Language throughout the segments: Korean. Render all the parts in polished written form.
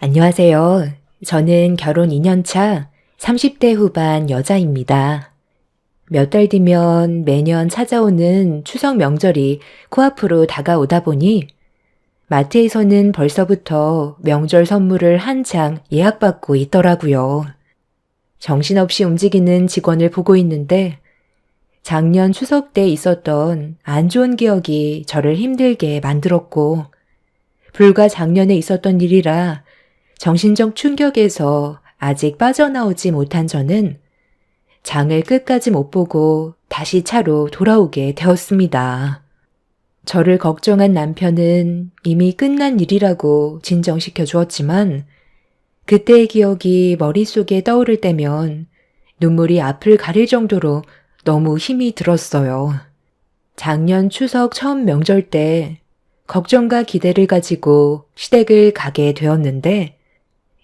안녕하세요. 저는 결혼 2년 차 30대 후반 여자입니다. 몇 달 뒤면 매년 찾아오는 추석 명절이 코앞으로 다가오다 보니 마트에서는 벌써부터 명절 선물을 한창 예약받고 있더라고요. 정신없이 움직이는 직원을 보고 있는데 작년 추석 때 있었던 안 좋은 기억이 저를 힘들게 만들었고 불과 작년에 있었던 일이라 정신적 충격에서 아직 빠져나오지 못한 저는 장을 끝까지 못 보고 다시 차로 돌아오게 되었습니다. 저를 걱정한 남편은 이미 끝난 일이라고 진정시켜 주었지만 그때의 기억이 머릿속에 떠오를 때면 눈물이 앞을 가릴 정도로 너무 힘이 들었어요. 작년 추석 처음 명절 때 걱정과 기대를 가지고 시댁을 가게 되었는데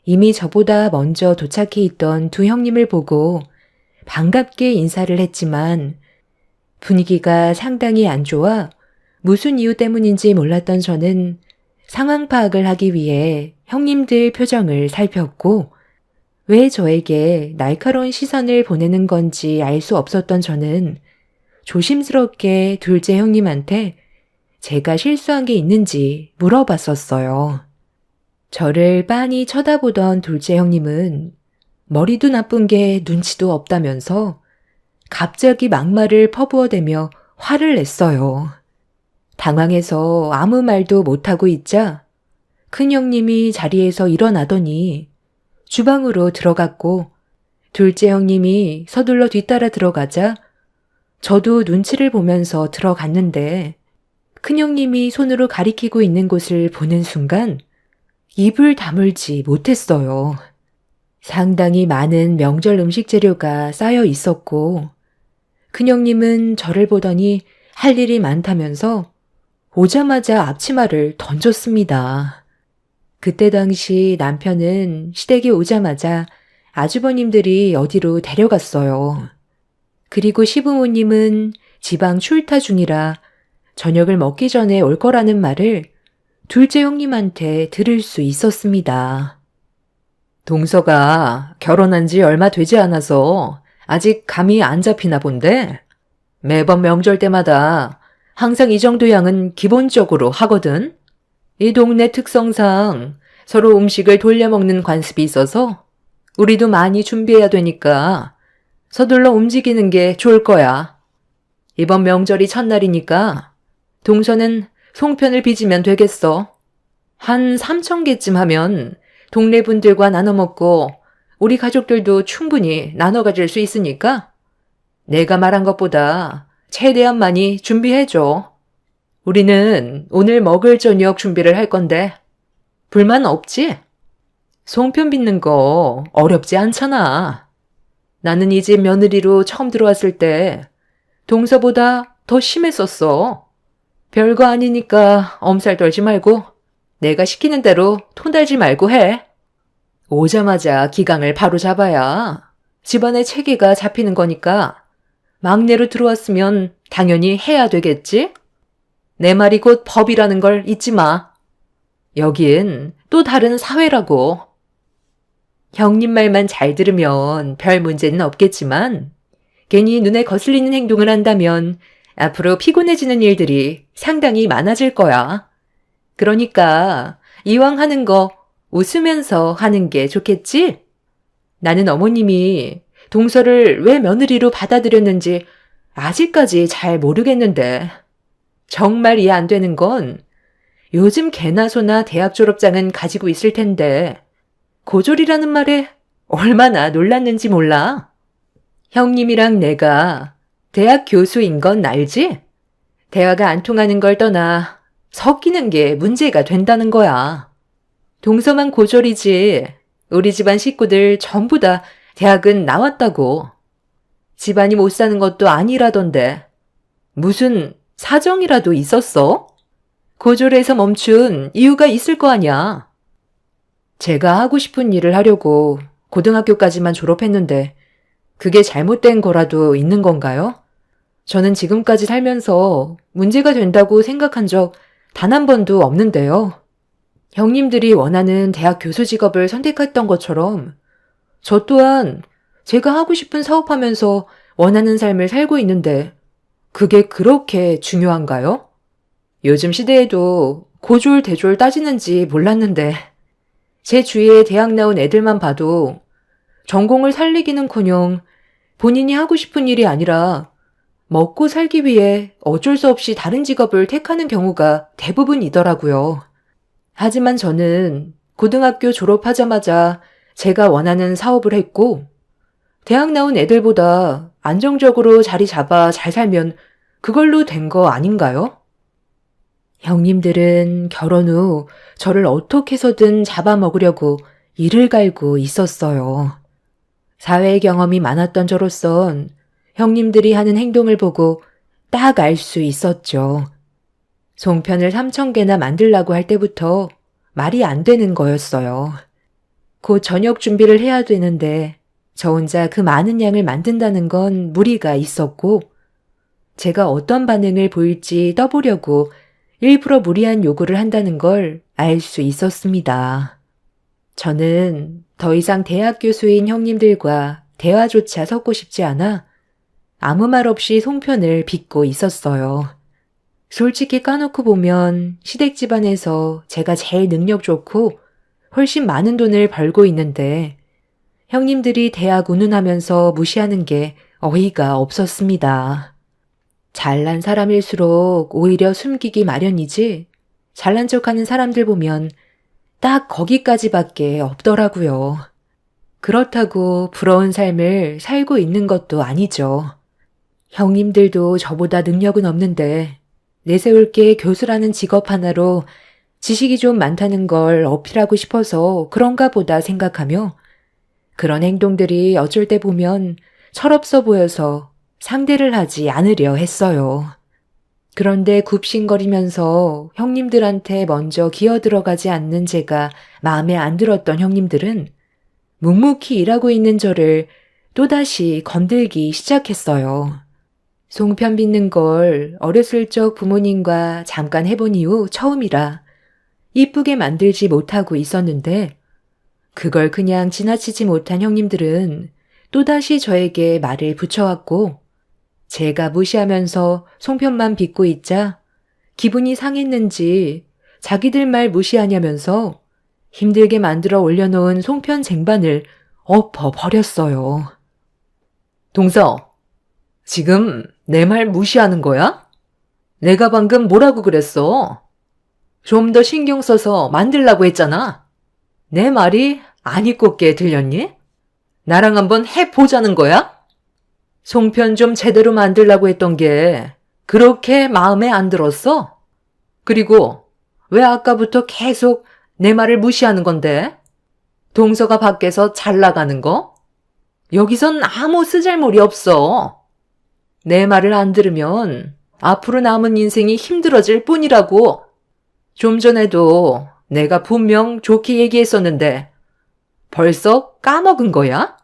이미 저보다 먼저 도착해 있던 두 형님을 보고 반갑게 인사를 했지만 분위기가 상당히 안 좋아 무슨 이유 때문인지 몰랐던 저는 상황 파악을 하기 위해 형님들 표정을 살폈고 왜 저에게 날카로운 시선을 보내는 건지 알 수 없었던 저는 조심스럽게 둘째 형님한테 제가 실수한 게 있는지 물어봤었어요. 저를 빤히 쳐다보던 둘째 형님은 머리도 나쁜 게 눈치도 없다면서 갑자기 막말을 퍼부어대며 화를 냈어요. 당황해서 아무 말도 못하고 있자 큰 형님이 자리에서 일어나더니 주방으로 들어갔고 둘째 형님이 서둘러 뒤따라 들어가자 저도 눈치를 보면서 들어갔는데 큰 형님이 손으로 가리키고 있는 곳을 보는 순간 입을 다물지 못했어요. 상당히 많은 명절 음식 재료가 쌓여 있었고 큰형님은 저를 보더니 할 일이 많다면서 오자마자 앞치마를 던졌습니다. 그때 당시 남편은 시댁에 오자마자 아주버님들이 어디로 데려갔어요. 그리고 시부모님은 지방 출타 중이라 저녁을 먹기 전에 올 거라는 말을 둘째 형님한테 들을 수 있었습니다. 동서가 결혼한 지 얼마 되지 않아서 아직 감이 안 잡히나 본데 매번 명절 때마다 항상 이 정도 양은 기본적으로 하거든. 이 동네 특성상 서로 음식을 돌려먹는 관습이 있어서 우리도 많이 준비해야 되니까 서둘러 움직이는 게 좋을 거야. 이번 명절이 첫날이니까 동서는 송편을 빚으면 되겠어. 한 3,000개쯤 하면 동네 분들과 나눠 먹고 우리 가족들도 충분히 나눠 가질 수 있으니까 내가 말한 것보다 최대한 많이 준비해줘. 우리는 오늘 먹을 저녁 준비를 할 건데 불만 없지? 송편 빚는 거 어렵지 않잖아. 나는 이 집 며느리로 처음 들어왔을 때 동서보다 더 심했었어. 별거 아니니까 엄살 떨지 말고 내가 시키는 대로 톤 달지 말고 해. 오자마자 기강을 바로 잡아야 집안의 체계가 잡히는 거니까 막내로 들어왔으면 당연히 해야 되겠지? 내 말이 곧 법이라는 걸 잊지 마. 여긴 또 다른 사회라고. 형님 말만 잘 들으면 별 문제는 없겠지만 괜히 눈에 거슬리는 행동을 한다면 앞으로 피곤해지는 일들이 상당히 많아질 거야. 그러니까 이왕 하는 거 웃으면서 하는 게 좋겠지? 나는 어머님이 동서를 왜 며느리로 받아들였는지 아직까지 잘 모르겠는데 정말 이해 안 되는 건 요즘 개나 소나 대학 졸업장은 가지고 있을 텐데 고졸이라는 말에 얼마나 놀랐는지 몰라. 형님이랑 내가 대학 교수인 건 알지? 대화가 안 통하는 걸 떠나 섞이는 게 문제가 된다는 거야. 동서만 고졸이지 우리 집안 식구들 전부 다 대학은 나왔다고. 집안이 못 사는 것도 아니라던데 무슨 사정이라도 있었어? 고졸에서 멈춘 이유가 있을 거 아니야. 제가 하고 싶은 일을 하려고 고등학교까지만 졸업했는데 그게 잘못된 거라도 있는 건가요? 저는 지금까지 살면서 문제가 된다고 생각한 적 단 한 번도 없는데요. 형님들이 원하는 대학 교수 직업을 선택했던 것처럼 저 또한 제가 하고 싶은 사업하면서 원하는 삶을 살고 있는데 그게 그렇게 중요한가요? 요즘 시대에도 고졸, 대졸 따지는지 몰랐는데 제 주위에 대학 나온 애들만 봐도 전공을 살리기는커녕 본인이 하고 싶은 일이 아니라 먹고 살기 위해 어쩔 수 없이 다른 직업을 택하는 경우가 대부분이더라고요. 하지만 저는 고등학교 졸업하자마자 제가 원하는 사업을 했고 대학 나온 애들보다 안정적으로 자리 잡아 잘 살면 그걸로 된 거 아닌가요? 형님들은 결혼 후 저를 어떻게 해서든 잡아먹으려고 이를 갈고 있었어요. 사회 경험이 많았던 저로선 형님들이 하는 행동을 보고 딱 알 수 있었죠. 송편을 3,000개나 만들라고 할 때부터 말이 안 되는 거였어요. 곧 저녁 준비를 해야 되는데 저 혼자 그 많은 양을 만든다는 건 무리가 있었고 제가 어떤 반응을 보일지 떠보려고 일부러 무리한 요구를 한다는 걸 알 수 있었습니다. 저는 더 이상 대학 교수인 형님들과 대화조차 섞고 싶지 않아 아무 말 없이 송편을 빚고 있었어요. 솔직히 까놓고 보면 시댁 집안에서 제가 제일 능력 좋고 훨씬 많은 돈을 벌고 있는데 형님들이 대학 운운하면서 무시하는 게 어이가 없었습니다. 잘난 사람일수록 오히려 숨기기 마련이지 잘난 척하는 사람들 보면 딱 거기까지밖에 없더라고요. 그렇다고 부러운 삶을 살고 있는 것도 아니죠. 형님들도 저보다 능력은 없는데 내세울 게 교수라는 직업 하나로 지식이 좀 많다는 걸 어필하고 싶어서 그런가 보다 생각하며 그런 행동들이 어쩔 때 보면 철없어 보여서 상대를 하지 않으려 했어요. 그런데 굽신거리면서 형님들한테 먼저 기어들어가지 않는 제가 마음에 안 들었던 형님들은 묵묵히 일하고 있는 저를 또다시 건들기 시작했어요. 송편 빚는 걸 어렸을 적 부모님과 잠깐 해본 이후 처음이라 이쁘게 만들지 못하고 있었는데 그걸 그냥 지나치지 못한 형님들은 또다시 저에게 말을 붙여왔고 제가 무시하면서 송편만 빚고 있자 기분이 상했는지 자기들 말 무시하냐면서 힘들게 만들어 올려놓은 송편 쟁반을 엎어버렸어요. 동서, 지금 내 말 무시하는 거야? 내가 방금 뭐라고 그랬어? 좀 더 신경 써서 만들라고 했잖아. 내 말이 안 이꼽게 들렸니? 나랑 한번 해보자는 거야? 송편 좀 제대로 만들라고 했던 게 그렇게 마음에 안 들었어? 그리고 왜 아까부터 계속 내 말을 무시하는 건데? 동서가 밖에서 잘 나가는 거? 여기선 아무 쓰잘모리 없어. 내 말을 안 들으면 앞으로 남은 인생이 힘들어질 뿐이라고. 좀 전에도 내가 분명 좋게 얘기했었는데 벌써 까먹은 거야?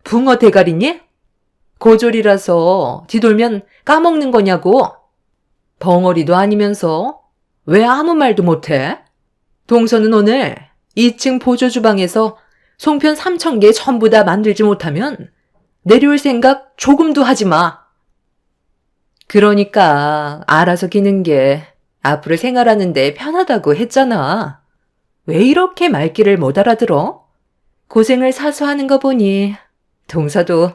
붕어 대가리니? 고졸이라서 뒤돌면 까먹는 거냐고. 벙어리도 아니면서 왜 아무 말도 못해? 동서는 오늘 2층 보조주방에서 송편 3,000개 전부 다 만들지 못하면 내려올 생각 조금도 하지 마. 그러니까 알아서 기는 게 앞으로 생활하는데 편하다고 했잖아. 왜 이렇게 말귀를 못 알아들어? 고생을 사서 하는 거 보니 동서도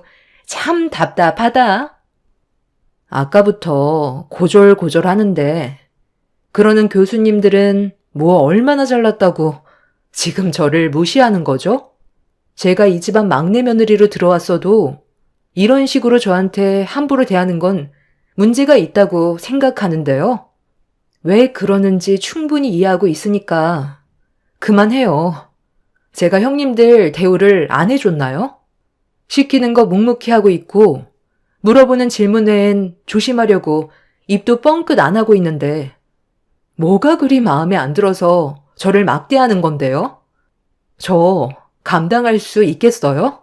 참 답답하다. 아까부터 고졸고졸 하는데 그러는 교수님들은 뭐 얼마나 잘났다고 지금 저를 무시하는 거죠? 제가 이 집안 막내 며느리로 들어왔어도 이런 식으로 저한테 함부로 대하는 건 문제가 있다고 생각하는데요. 왜 그러는지 충분히 이해하고 있으니까 그만해요. 제가 형님들 대우를 안 해줬나요? 시키는 거 묵묵히 하고 있고 물어보는 질문 외엔 조심하려고 입도 뻥끗 안 하고 있는데 뭐가 그리 마음에 안 들어서 저를 막대하는 건데요? 저 감당할 수 있겠어요?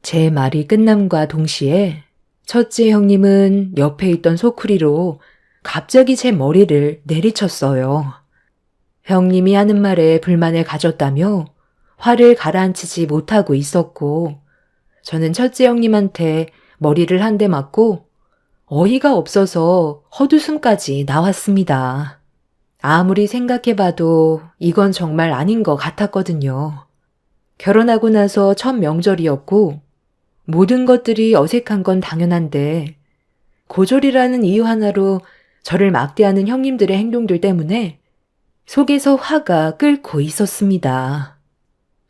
제 말이 끝남과 동시에 첫째 형님은 옆에 있던 소쿠리로 갑자기 제 머리를 내리쳤어요. 형님이 하는 말에 불만을 가졌다며 화를 가라앉히지 못하고 있었고, 저는 첫째 형님한테 머리를 한 대 맞고 어이가 없어서 헛웃음까지 나왔습니다. 아무리 생각해봐도 이건 정말 아닌 것 같았거든요. 결혼하고 나서 첫 명절이었고 모든 것들이 어색한 건 당연한데 고졸이라는 이유 하나로 저를 막대하는 형님들의 행동들 때문에 속에서 화가 끓고 있었습니다.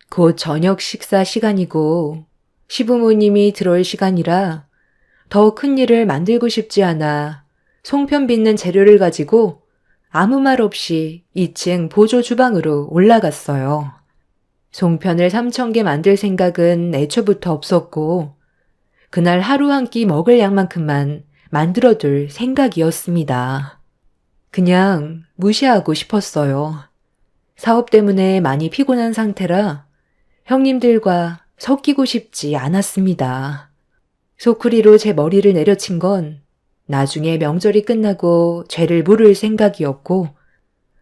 곧 저녁 식사 시간이고 시부모님이 들어올 시간이라 더 큰 일을 만들고 싶지 않아 송편 빚는 재료를 가지고 아무 말 없이 2층 보조 주방으로 올라갔어요. 송편을 3,000개 만들 생각은 애초부터 없었고 그날 하루 한 끼 먹을 양만큼만 만들어둘 생각이었습니다. 그냥 무시하고 싶었어요. 사업 때문에 많이 피곤한 상태라 형님들과 섞이고 싶지 않았습니다. 소쿠리로 제 머리를 내려친 건 나중에 명절이 끝나고 죄를 물을 생각이었고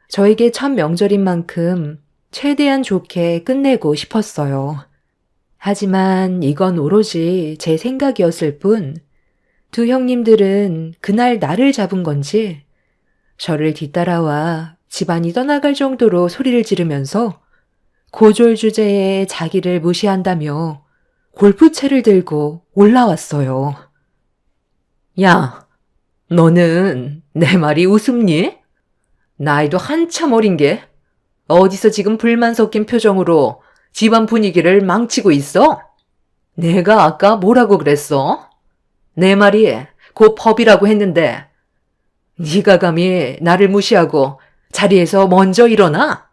저에게 첫 명절인 만큼 최대한 좋게 끝내고 싶었어요. 하지만 이건 오로지 제 생각이었을 뿐 두 형님들은 그날 나를 잡은 건지 저를 뒤따라와 집안이 떠나갈 정도로 소리를 지르면서 고졸 주제에 자기를 무시한다며 골프채를 들고 올라왔어요. 야, 너는 내 말이 우습니? 나이도 한참 어린 게 어디서 지금 불만 섞인 표정으로 집안 분위기를 망치고 있어? 내가 아까 뭐라고 그랬어? 내 말이 곧 법이라고 했는데 네가 감히 나를 무시하고 자리에서 먼저 일어나?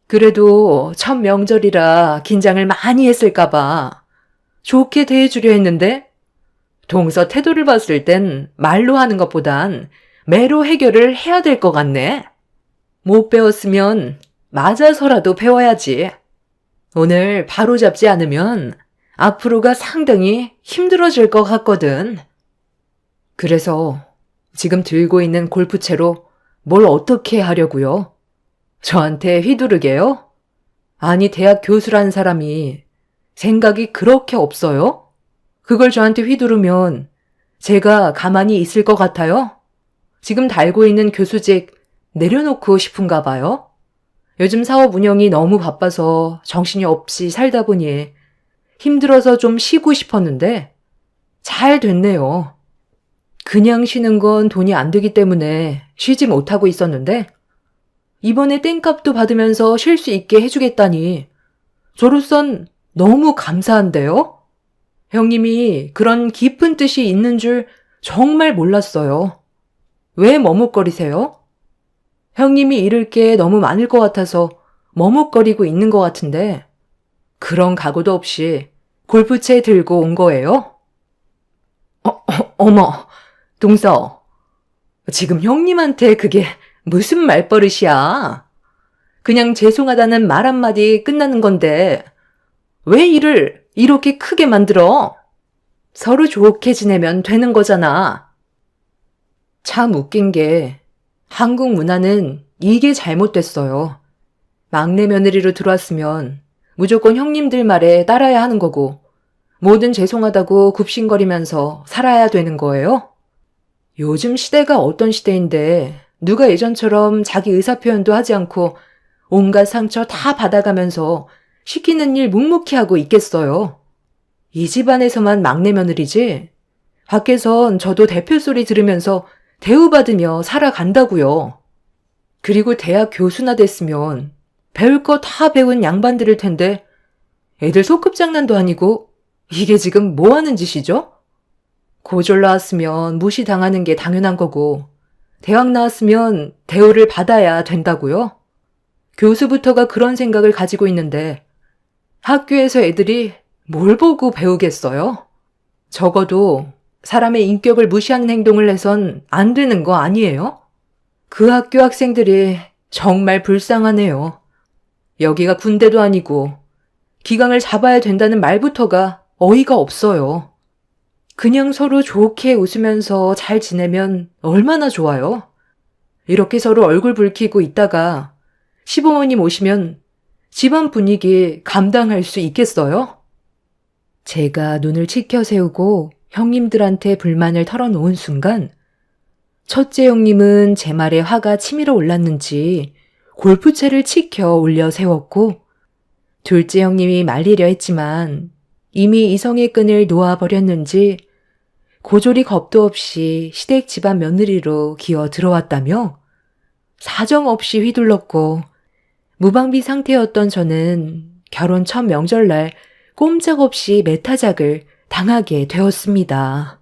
그래도 첫 명절이라 긴장을 많이 했을까봐 좋게 대해주려 했는데 동서 태도를 봤을 땐 말로 하는 것보단 매로 해결을 해야 될 것 같네. 못 배웠으면 맞아서라도 배워야지. 오늘 바로 잡지 않으면 앞으로가 상당히 힘들어질 것 같거든. 그래서 지금 들고 있는 골프채로 뭘 어떻게 하려고요? 저한테 휘두르게요? 아니, 대학 교수라는 사람이 생각이 그렇게 없어요? 그걸 저한테 휘두르면 제가 가만히 있을 것 같아요? 지금 달고 있는 교수직 내려놓고 싶은가 봐요? 요즘 사업 운영이 너무 바빠서 정신이 없이 살다 보니 힘들어서 좀 쉬고 싶었는데 잘 됐네요. 그냥 쉬는 건 돈이 안 되기 때문에 쉬지 못하고 있었는데 이번에 땡값도 받으면서 쉴 수 있게 해주겠다니 저로선 너무 감사한데요? 형님이 그런 깊은 뜻이 있는 줄 정말 몰랐어요. 왜 머뭇거리세요? 형님이 잃을 게 너무 많을 것 같아서 머뭇거리고 있는 것 같은데 그런 각오도 없이 골프채 들고 온 거예요? 어머, 동서. 지금 형님한테 그게 무슨 말버릇이야? 그냥 죄송하다는 말 한마디 끝나는 건데 왜 일을 이렇게 크게 만들어? 서로 좋게 지내면 되는 거잖아. 참 웃긴 게 한국 문화는 이게 잘못됐어요. 막내 며느리로 들어왔으면 무조건 형님들 말에 따라야 하는 거고 뭐든 죄송하다고 굽신거리면서 살아야 되는 거예요? 요즘 시대가 어떤 시대인데 누가 예전처럼 자기 의사표현도 하지 않고 온갖 상처 다 받아가면서 시키는 일 묵묵히 하고 있겠어요. 이 집안에서만 막내 며느리지 밖에선 저도 대표 소리 들으면서 대우받으며 살아간다고요. 그리고 대학 교수나 됐으면 배울 거 다 배운 양반들일 텐데 애들 소꿉장난도 아니고 이게 지금 뭐 하는 짓이죠? 고졸 나왔으면 무시당하는 게 당연한 거고 대학 나왔으면 대우를 받아야 된다고요? 교수부터가 그런 생각을 가지고 있는데 학교에서 애들이 뭘 보고 배우겠어요? 적어도 사람의 인격을 무시하는 행동을 해선 안 되는 거 아니에요? 그 학교 학생들이 정말 불쌍하네요. 여기가 군대도 아니고 기강을 잡아야 된다는 말부터가 어이가 없어요. 그냥 서로 좋게 웃으면서 잘 지내면 얼마나 좋아요. 이렇게 서로 얼굴 붉히고 있다가 시부모님 오시면 집안 분위기 감당할 수 있겠어요? 제가 눈을 치켜 세우고 형님들한테 불만을 털어놓은 순간 첫째 형님은 제 말에 화가 치밀어 올랐는지 골프채를 치켜 올려 세웠고 둘째 형님이 말리려 했지만 이미 이성의 끈을 놓아버렸는지 고조리 겁도 없이 시댁 집안 며느리로 기어 들어왔다며 사정없이 휘둘렀고 무방비 상태였던 저는 결혼 첫 명절날 꼼짝없이 매타작을 당하게 되었습니다.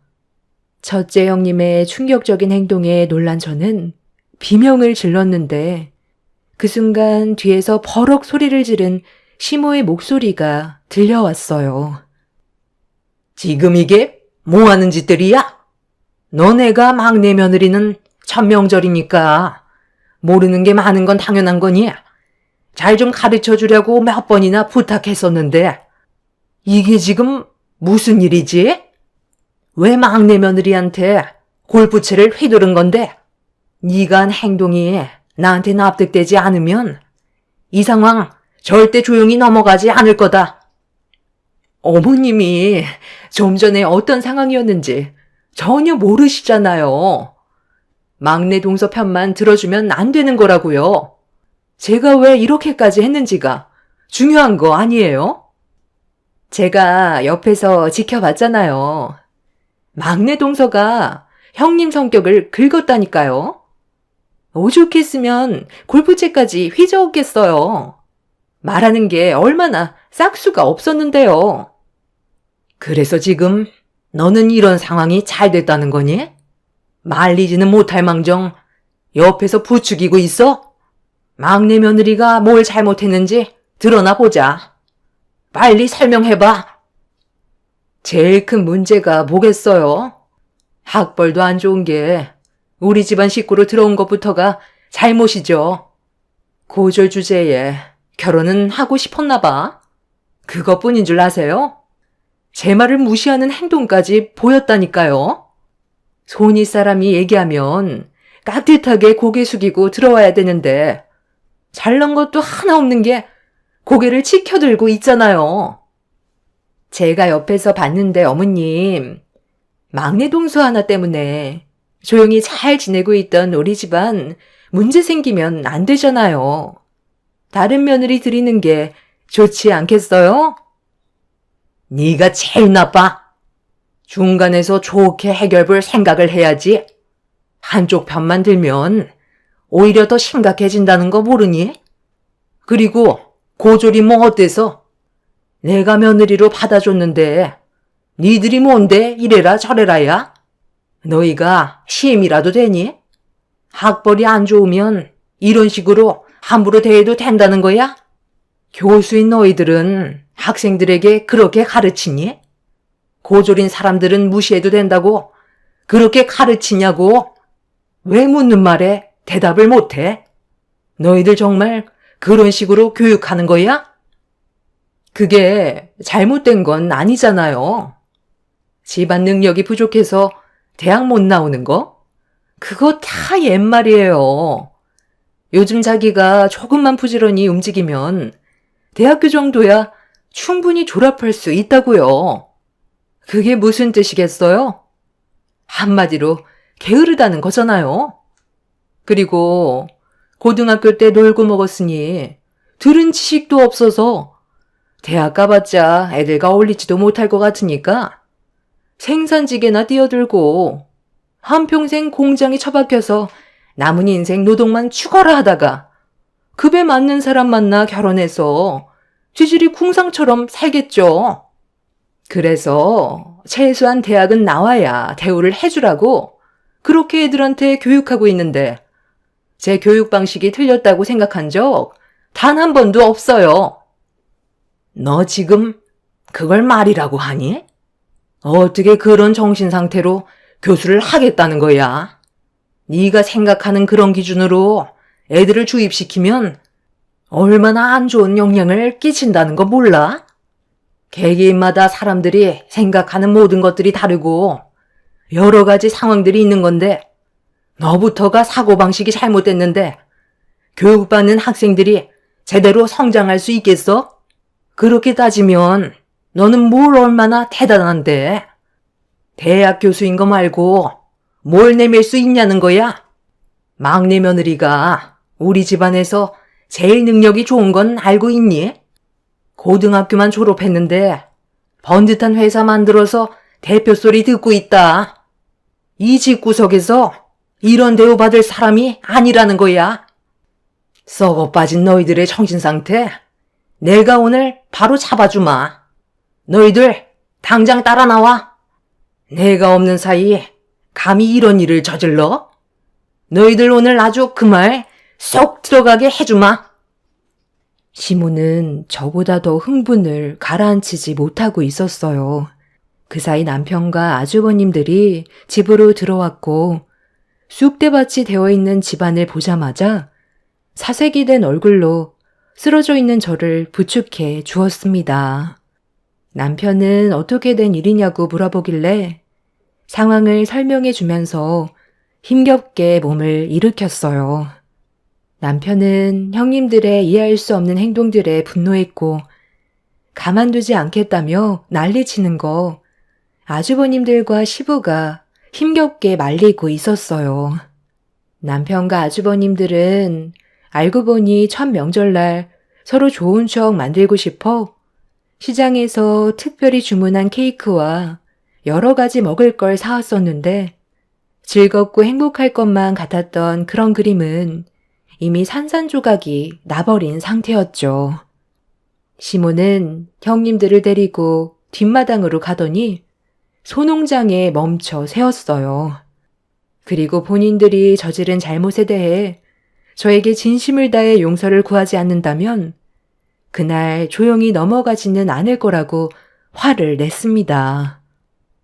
첫째 형님의 충격적인 행동에 놀란 저는 비명을 질렀는데 그 순간 뒤에서 버럭 소리를 지른 시모의 목소리가 들려왔어요. 지금 이게 뭐하는 짓들이야? 너네가 막내 며느리는 첫 명절이니까 모르는 게 많은 건 당연한 거니? 잘 좀 가르쳐주려고 몇 번이나 부탁했었는데 이게 지금 무슨 일이지? 왜 막내 며느리한테 골프채를 휘두른 건데? 네가 한 행동이 나한테 납득되지 않으면 이 상황 절대 조용히 넘어가지 않을 거다. 어머님이 좀 전에 어떤 상황이었는지 전혀 모르시잖아요. 막내 동서 편만 들어주면 안 되는 거라고요. 제가 왜 이렇게까지 했는지가 중요한 거 아니에요? 제가 옆에서 지켜봤잖아요. 막내 동서가 형님 성격을 긁었다니까요. 오죽했으면 골프채까지 휘저었겠어요. 말하는 게 얼마나 싹수가 없었는데요. 그래서 지금 너는 이런 상황이 잘 됐다는 거니? 말리지는 못할 망정 옆에서 부추기고 있어? 막내 며느리가 뭘 잘못했는지 드러나 보자. 빨리 설명해봐. 제일 큰 문제가 뭐겠어요? 학벌도 안 좋은 게 우리 집안 식구로 들어온 것부터가 잘못이죠. 고졸 주제에 결혼은 하고 싶었나 봐. 그것뿐인 줄 아세요? 제 말을 무시하는 행동까지 보였다니까요. 손윗 사람이 얘기하면 깍듯하게 고개 숙이고 들어와야 되는데 잘난 것도 하나 없는 게 고개를 치켜들고 있잖아요. 제가 옆에서 봤는데 어머님, 막내 동서 하나 때문에 조용히 잘 지내고 있던 우리 집안 문제 생기면 안 되잖아요. 다른 며느리 드리는 게 좋지 않겠어요? 네가 제일 나빠. 중간에서 좋게 해결 볼 생각을 해야지. 한쪽 편만 들면 오히려 더 심각해진다는 거 모르니? 그리고 고졸이 뭐 어때서? 내가 며느리로 받아줬는데 니들이 뭔데 이래라 저래라야? 너희가 시임이라도 되니? 학벌이 안 좋으면 이런 식으로 함부로 대해도 된다는 거야? 교수인 너희들은 학생들에게 그렇게 가르치니? 고졸인 사람들은 무시해도 된다고 그렇게 가르치냐고? 왜 묻는 말에 대답을 못해? 너희들 정말 그런 식으로 교육하는 거야? 그게 잘못된 건 아니잖아요. 집안 능력이 부족해서 대학 못 나오는 거? 그거 다 옛말이에요. 요즘 자기가 조금만 부지런히 움직이면 대학교 정도야 충분히 졸업할 수 있다고요. 그게 무슨 뜻이겠어요? 한마디로 게으르다는 거잖아요. 그리고 고등학교 때 놀고 먹었으니 들은 지식도 없어서 대학 가봤자 애들과 어울리지도 못할 것 같으니까 생산직에나 뛰어들고 한평생 공장에 처박혀서 남은 인생 노동만 죽어라 하다가 급에 맞는 사람 만나 결혼해서 쥐질이 궁상처럼 살겠죠. 그래서 최소한 대학은 나와야 대우를 해주라고 그렇게 애들한테 교육하고 있는데 제 교육 방식이 틀렸다고 생각한 적 단 한 번도 없어요. 너 지금 그걸 말이라고 하니? 어떻게 그런 정신 상태로 교수를 하겠다는 거야? 네가 생각하는 그런 기준으로 애들을 주입시키면 얼마나 안 좋은 영향을 끼친다는 거 몰라? 개개인마다 사람들이 생각하는 모든 것들이 다르고 여러 가지 상황들이 있는 건데 너부터가 사고방식이 잘못됐는데 교육받는 학생들이 제대로 성장할 수 있겠어? 그렇게 따지면 너는 뭘 얼마나 대단한데? 대학 교수인 거 말고 뭘 내밀 수 있냐는 거야? 막내 며느리가 우리 집안에서 제일 능력이 좋은 건 알고 있니? 고등학교만 졸업했는데 번듯한 회사 만들어서 대표 소리 듣고 있다. 이 집구석에서 이런 대우받을 사람이 아니라는 거야. 썩어 빠진 너희들의 정신상태 내가 오늘 바로 잡아주마. 너희들 당장 따라 나와. 내가 없는 사이 감히 이런 일을 저질러? 너희들 오늘 아주 그 말 쏙 들어가게 해주마. 시모는 저보다 더 흥분을 가라앉히지 못하고 있었어요. 그 사이 남편과 아주버님들이 집으로 들어왔고 쑥대밭이 되어 있는 집안을 보자마자 사색이 된 얼굴로 쓰러져 있는 저를 부축해 주었습니다. 남편은 어떻게 된 일이냐고 물어보길래 상황을 설명해 주면서 힘겹게 몸을 일으켰어요. 남편은 형님들의 이해할 수 없는 행동들에 분노했고 가만두지 않겠다며 난리치는 거 아주버님들과 시부가 힘겹게 말리고 있었어요. 남편과 아주버님들은 알고 보니 첫 명절날 서로 좋은 추억 만들고 싶어 시장에서 특별히 주문한 케이크와 여러 가지 먹을 걸 사왔었는데 즐겁고 행복할 것만 같았던 그런 그림은 이미 산산조각이 나버린 상태였죠. 시모는 형님들을 데리고 뒷마당으로 가더니 소농장에 멈춰 세웠어요. 그리고 본인들이 저지른 잘못에 대해 저에게 진심을 다해 용서를 구하지 않는다면 그날 조용히 넘어가지는 않을 거라고 화를 냈습니다.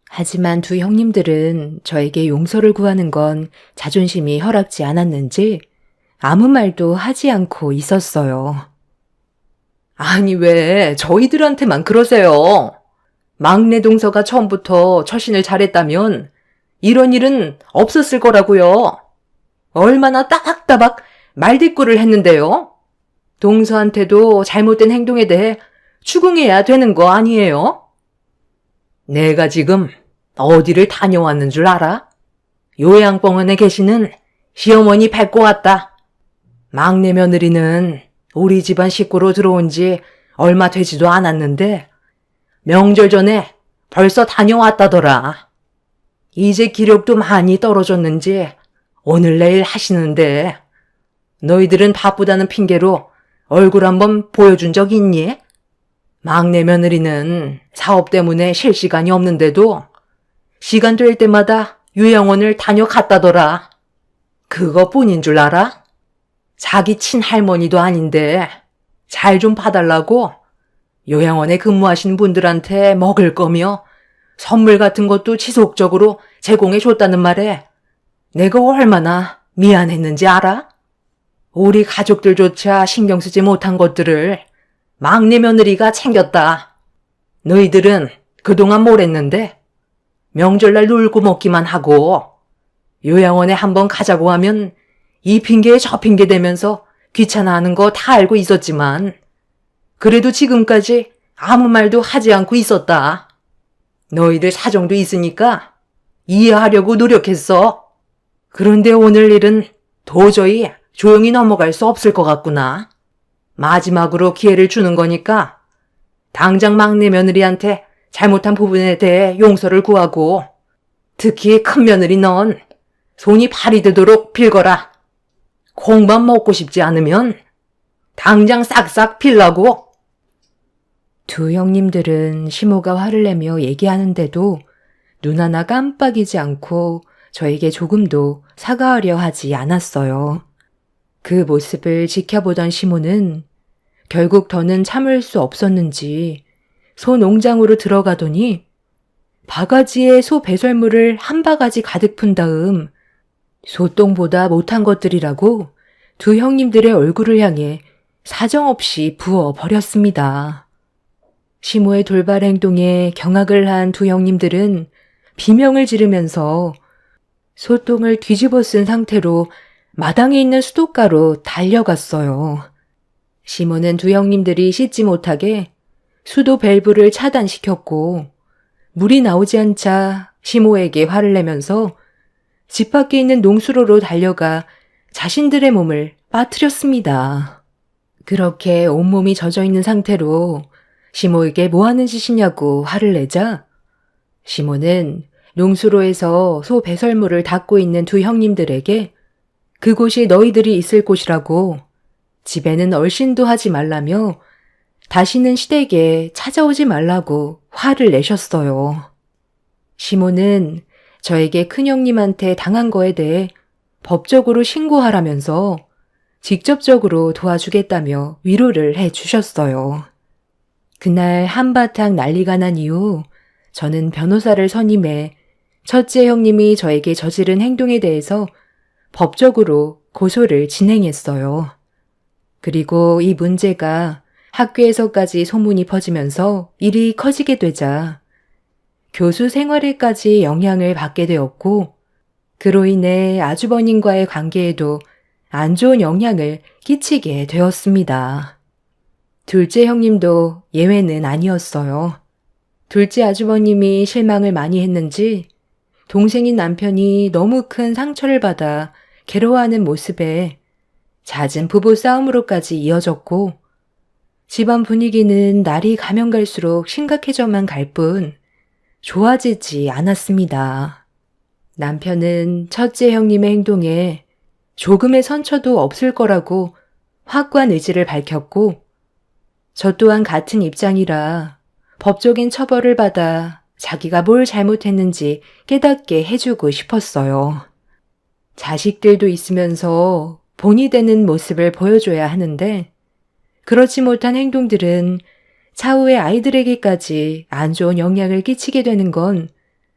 하지만 두 형님들은 저에게 용서를 구하는 건 자존심이 허락지 않았는지 아무 말도 하지 않고 있었어요. 아니 왜 저희들한테만 그러세요? 막내 동서가 처음부터 처신을 잘했다면 이런 일은 없었을 거라고요. 얼마나 따박따박 말대꾸를 했는데요. 동서한테도 잘못된 행동에 대해 추궁해야 되는 거 아니에요? 내가 지금 어디를 다녀왔는 줄 알아? 요양병원에 계시는 시어머니 뵙고 왔다. 막내 며느리는 우리 집안 식구로 들어온 지 얼마 되지도 않았는데 명절 전에 벌써 다녀왔다더라. 이제 기력도 많이 떨어졌는지 오늘 내일 하시는데 너희들은 바쁘다는 핑계로 얼굴 한번 보여준 적 있니? 막내 며느리는 사업 때문에 쉴 시간이 없는데도 시간 될 때마다 요양원을 다녀갔다더라. 그것뿐인 줄 알아? 자기 친할머니도 아닌데 잘 좀 봐달라고 요양원에 근무하신 분들한테 먹을 거며 선물 같은 것도 지속적으로 제공해 줬다는 말에 내가 얼마나 미안했는지 알아? 우리 가족들조차 신경 쓰지 못한 것들을 막내 며느리가 챙겼다. 너희들은 그동안 뭘 했는데 명절날 놀고 먹기만 하고 요양원에 한번 가자고 하면 이 핑계에 저 핑계 대면서 귀찮아하는 거 다 알고 있었지만 그래도 지금까지 아무 말도 하지 않고 있었다. 너희들 사정도 있으니까 이해하려고 노력했어. 그런데 오늘 일은 도저히 조용히 넘어갈 수 없을 것 같구나. 마지막으로 기회를 주는 거니까 당장 막내 며느리한테 잘못한 부분에 대해 용서를 구하고 특히 큰 며느리 넌 손이 발이 되도록 빌거라. 콩밥 먹고 싶지 않으면 당장 싹싹 빌라고. 두 형님들은 시모가 화를 내며 얘기하는데도 눈 하나 깜빡이지 않고 저에게 조금도 사과하려 하지 않았어요. 그 모습을 지켜보던 시모는 결국 더는 참을 수 없었는지 소 농장으로 들어가더니 바가지에 소 배설물을 한 바가지 가득 푼 다음 소똥보다 못한 것들이라고 두 형님들의 얼굴을 향해 사정없이 부어버렸습니다. 시모의 돌발 행동에 경악을 한 두 형님들은 비명을 지르면서 소똥을 뒤집어 쓴 상태로 마당에 있는 수도가로 달려갔어요. 시모는 두 형님들이 씻지 못하게 수도 밸브를 차단시켰고 물이 나오지 않자 시모에게 화를 내면서 집 밖에 있는 농수로로 달려가 자신들의 몸을 빠뜨렸습니다. 그렇게 온몸이 젖어 있는 상태로 시모에게 뭐 하는 짓이냐고 화를 내자 시모는 농수로에서 소 배설물을 닦고 있는 두 형님들에게 그곳이 너희들이 있을 곳이라고 집에는 얼씬도 하지 말라며 다시는 시댁에 찾아오지 말라고 화를 내셨어요. 시모는 저에게 큰형님한테 당한 거에 대해 법적으로 신고하라면서 직접적으로 도와주겠다며 위로를 해 주셨어요. 그날 한바탕 난리가 난 이후 저는 변호사를 선임해 첫째 형님이 저에게 저지른 행동에 대해서 법적으로 고소를 진행했어요. 그리고 이 문제가 학교에서까지 소문이 퍼지면서 일이 커지게 되자 교수 생활에까지 영향을 받게 되었고 그로 인해 아주버님과의 관계에도 안 좋은 영향을 끼치게 되었습니다. 둘째 형님도 예외는 아니었어요. 둘째 아주버님이 실망을 많이 했는지 동생인 남편이 너무 큰 상처를 받아 괴로워하는 모습에 잦은 부부 싸움으로까지 이어졌고 집안 분위기는 날이 가면 갈수록 심각해져만 갈 뿐 좋아지지 않았습니다. 남편은 첫째 형님의 행동에 조금의 선처도 없을 거라고 확고한 의지를 밝혔고 저 또한 같은 입장이라 법적인 처벌을 받아 자기가 뭘 잘못했는지 깨닫게 해주고 싶었어요. 자식들도 있으면서 본이 되는 모습을 보여줘야 하는데 그렇지 못한 행동들은 차후에 아이들에게까지 안 좋은 영향을 끼치게 되는 건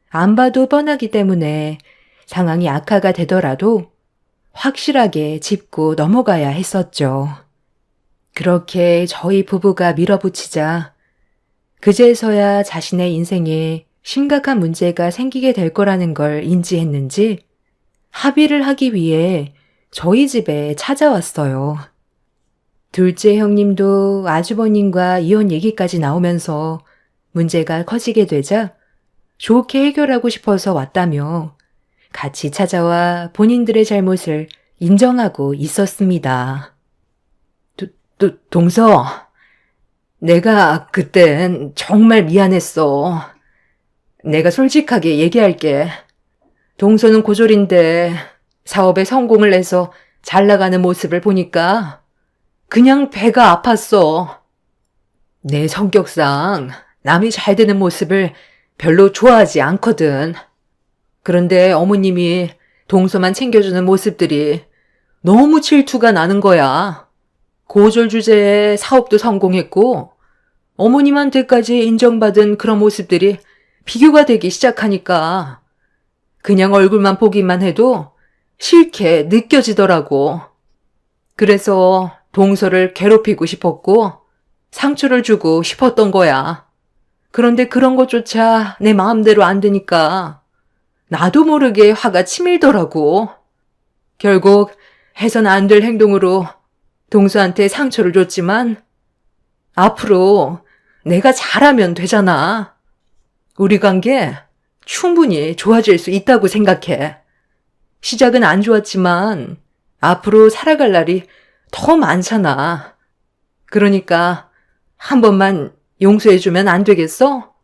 안 봐도 뻔하기 때문에 상황이 악화가 되더라도 확실하게 짚고 넘어가야 했었죠. 그렇게 저희 부부가 밀어붙이자 그제서야 자신의 인생에 심각한 문제가 생기게 될 거라는 걸 인지했는지 합의를 하기 위해 저희 집에 찾아왔어요. 둘째 형님도 아주버님과 이혼 얘기까지 나오면서 문제가 커지게 되자 좋게 해결하고 싶어서 왔다며 같이 찾아와 본인들의 잘못을 인정하고 있었습니다. 동서, 내가 그땐 정말 미안했어. 내가 솔직하게 얘기할게. 동서는 고졸인데 사업에 성공을 해서 잘 나가는 모습을 보니까 그냥 배가 아팠어. 내 성격상 남이 잘 되는 모습을 별로 좋아하지 않거든. 그런데 어머님이 동서만 챙겨주는 모습들이 너무 질투가 나는 거야. 고졸 주제에 사업도 성공했고 어머님한테까지 인정받은 그런 모습들이 비교가 되기 시작하니까 그냥 얼굴만 보기만 해도 싫게 느껴지더라고. 그래서 동서를 괴롭히고 싶었고 상처를 주고 싶었던 거야. 그런데 그런 것조차 내 마음대로 안 되니까 나도 모르게 화가 치밀더라고. 결국 해선 안 될 행동으로 동서한테 상처를 줬지만 앞으로 내가 잘하면 되잖아. 우리 관계 충분히 좋아질 수 있다고 생각해. 시작은 안 좋았지만 앞으로 살아갈 날이 더 많잖아. 그러니까 한 번만 용서해주면 안 되겠어?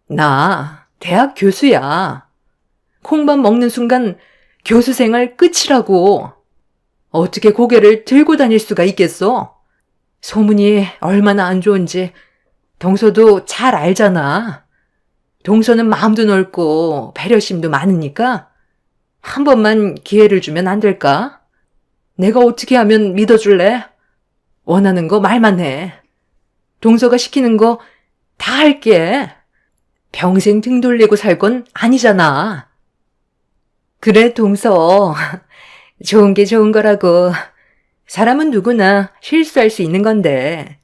나 대학 교수야. 콩밥 먹는 순간 교수 생활 끝이라고. 어떻게 고개를 들고 다닐 수가 있겠어? 소문이 얼마나 안 좋은지 동서도 잘 알잖아. 동서는 마음도 넓고 배려심도 많으니까 한 번만 기회를 주면 안 될까? 내가 어떻게 하면 믿어줄래? 원하는 거 말만 해. 동서가 시키는 거 다 할게. 평생 등 돌리고 살 건 아니잖아. 그래, 동서. 좋은 게 좋은 거라고. 사람은 누구나 실수할 수 있는 건데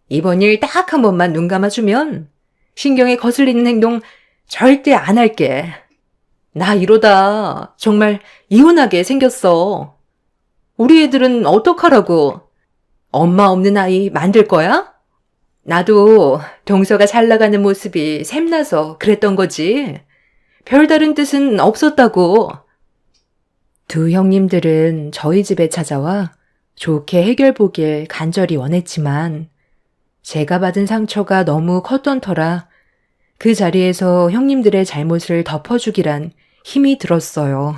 이번 일 딱 한 번만 눈 감아주면 신경에 거슬리는 행동 절대 안 할게. 나 이러다 정말 이혼하게 생겼어. 우리 애들은 어떡하라고? 엄마 없는 아이 만들 거야? 나도 동서가 잘 나가는 모습이 샘나서 그랬던 거지. 별다른 뜻은 없었다고. 두 형님들은 저희 집에 찾아와 좋게 해결 보길 간절히 원했지만 제가 받은 상처가 너무 컸던 터라 그 자리에서 형님들의 잘못을 덮어주기란 힘이 들었어요.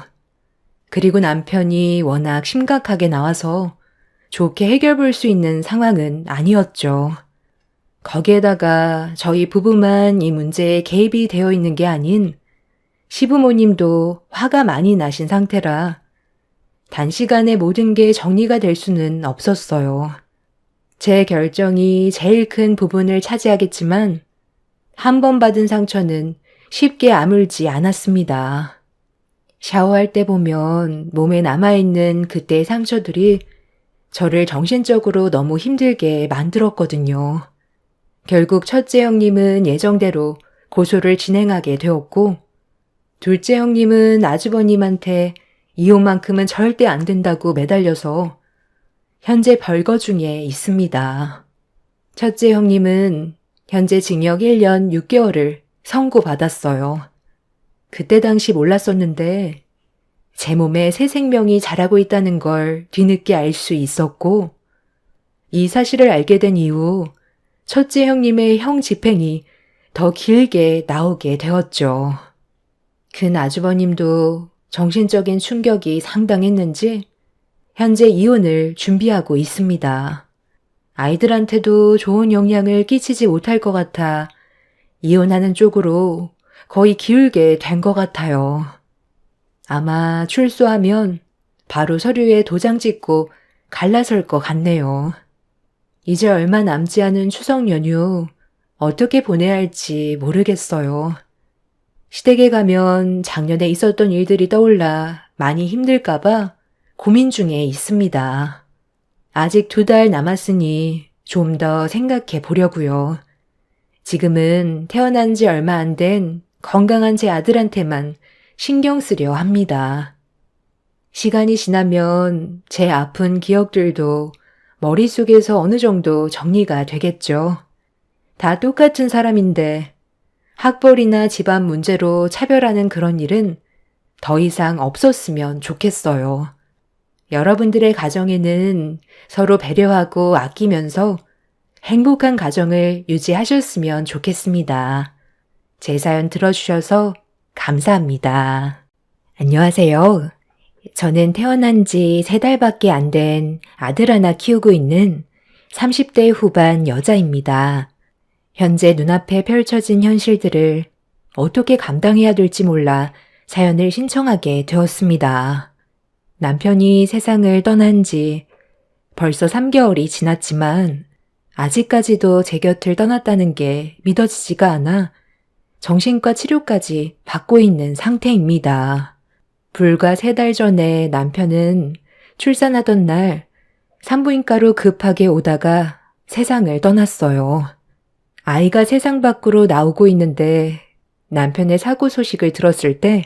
그리고 남편이 워낙 심각하게 나와서 좋게 해결 볼 수 있는 상황은 아니었죠. 거기에다가 저희 부부만 이 문제에 개입이 되어 있는 게 아닌 시부모님도 화가 많이 나신 상태라 단시간에 모든 게 정리가 될 수는 없었어요. 제 결정이 제일 큰 부분을 차지하겠지만 한 번 받은 상처는 쉽게 아물지 않았습니다. 샤워할 때 보면 몸에 남아있는 그때의 상처들이 저를 정신적으로 너무 힘들게 만들었거든요. 결국 첫째 형님은 예정대로 고소를 진행하게 되었고 둘째 형님은 아주버님한테 이혼만큼은 절대 안 된다고 매달려서 현재 벌거 중에 있습니다. 첫째 형님은 현재 징역 1년 6개월을 선고받았어요. 그때 당시 몰랐었는데 제 몸에 새 생명이 자라고 있다는 걸 뒤늦게 알 수 있었고 이 사실을 알게 된 이후 첫째 형님의 형 집행이 더 길게 나오게 되었죠. 큰 아주버님도 정신적인 충격이 상당했는지 현재 이혼을 준비하고 있습니다. 아이들한테도 좋은 영향을 끼치지 못할 것 같아 이혼하는 쪽으로 거의 기울게 된 것 같아요. 아마 출소하면 바로 서류에 도장 찍고 갈라설 것 같네요. 이제 얼마 남지 않은 추석 연휴 어떻게 보내야 할지 모르겠어요. 시댁에 가면 작년에 있었던 일들이 떠올라 많이 힘들까봐 고민 중에 있습니다. 아직 2달 남았으니 좀 더 생각해 보려고요. 지금은 태어난 지 얼마 안 된 건강한 제 아들한테만 신경 쓰려 합니다. 시간이 지나면 제 아픈 기억들도 머릿속에서 어느 정도 정리가 되겠죠. 다 똑같은 사람인데 학벌이나 집안 문제로 차별하는 그런 일은 더 이상 없었으면 좋겠어요. 여러분들의 가정에는 서로 배려하고 아끼면서 행복한 가정을 유지하셨으면 좋겠습니다. 제 사연 들어주셔서 감사합니다. 안녕하세요. 저는 태어난 지 3달밖에 안 된 아들 하나 키우고 있는 30대 후반 여자입니다. 현재 눈앞에 펼쳐진 현실들을 어떻게 감당해야 될지 몰라 사연을 신청하게 되었습니다. 남편이 세상을 떠난 지 벌써 3개월이 지났지만 아직까지도 제 곁을 떠났다는 게 믿어지지가 않아 정신과 치료까지 받고 있는 상태입니다. 불과 3달 전에 남편은 출산하던 날 산부인과로 급하게 오다가 세상을 떠났어요. 아이가 세상 밖으로 나오고 있는데 남편의 사고 소식을 들었을 때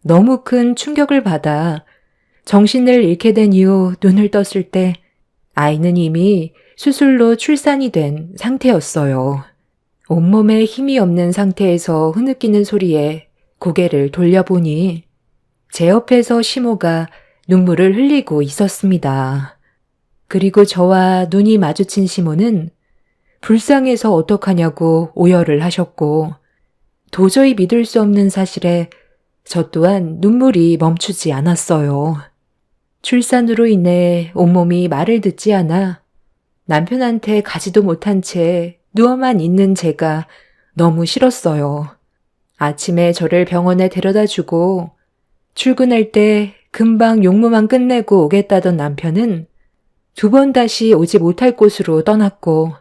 너무 큰 충격을 받아 정신을 잃게 된 이후 눈을 떴을 때 아이는 이미 수술로 출산이 된 상태였어요. 온몸에 힘이 없는 상태에서 흐느끼는 소리에 고개를 돌려보니 제 옆에서 시모가 눈물을 흘리고 있었습니다. 그리고 저와 눈이 마주친 시모는 불쌍해서 어떡하냐고 오열을 하셨고 도저히 믿을 수 없는 사실에 저 또한 눈물이 멈추지 않았어요. 출산으로 인해 온몸이 말을 듣지 않아 남편한테 가지도 못한 채 누워만 있는 제가 너무 싫었어요. 아침에 저를 병원에 데려다 주고 출근할 때 금방 용무만 끝내고 오겠다던 남편은 2번 다시 오지 못할 곳으로 떠났고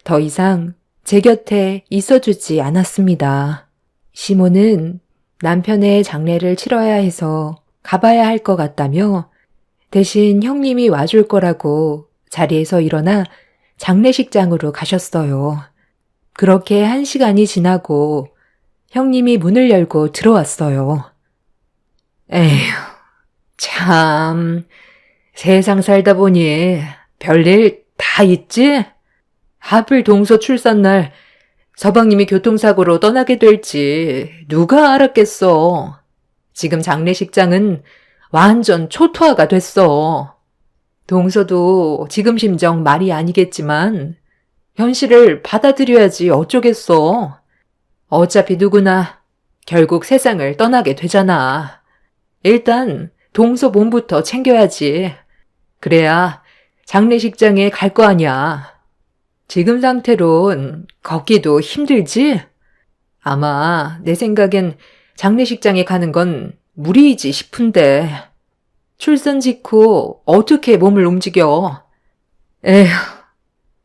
더 이상 제 곁에 있어주지 않았습니다. 시모는 남편의 장례를 치러야 해서 가봐야 할 것 같다며 대신 형님이 와줄 거라고 자리에서 일어나 장례식장으로 가셨어요. 그렇게 1시간이 지나고 형님이 문을 열고 들어왔어요. 에휴, 참, 세상 살다 보니 별일 다 있지? 하필 동서 출산날 서방님이 교통사고로 떠나게 될지 누가 알았겠어. 지금 장례식장은 완전 초토화가 됐어. 동서도 지금 심정 말이 아니겠지만 현실을 받아들여야지 어쩌겠어. 어차피 누구나 결국 세상을 떠나게 되잖아. 일단 동서 몸부터 챙겨야지. 그래야 장례식장에 갈 거 아니야. 지금 상태론 걷기도 힘들지? 아마 내 생각엔 장례식장에 가는 건 무리이지 싶은데. 출산 직후 어떻게 몸을 움직여? 에휴,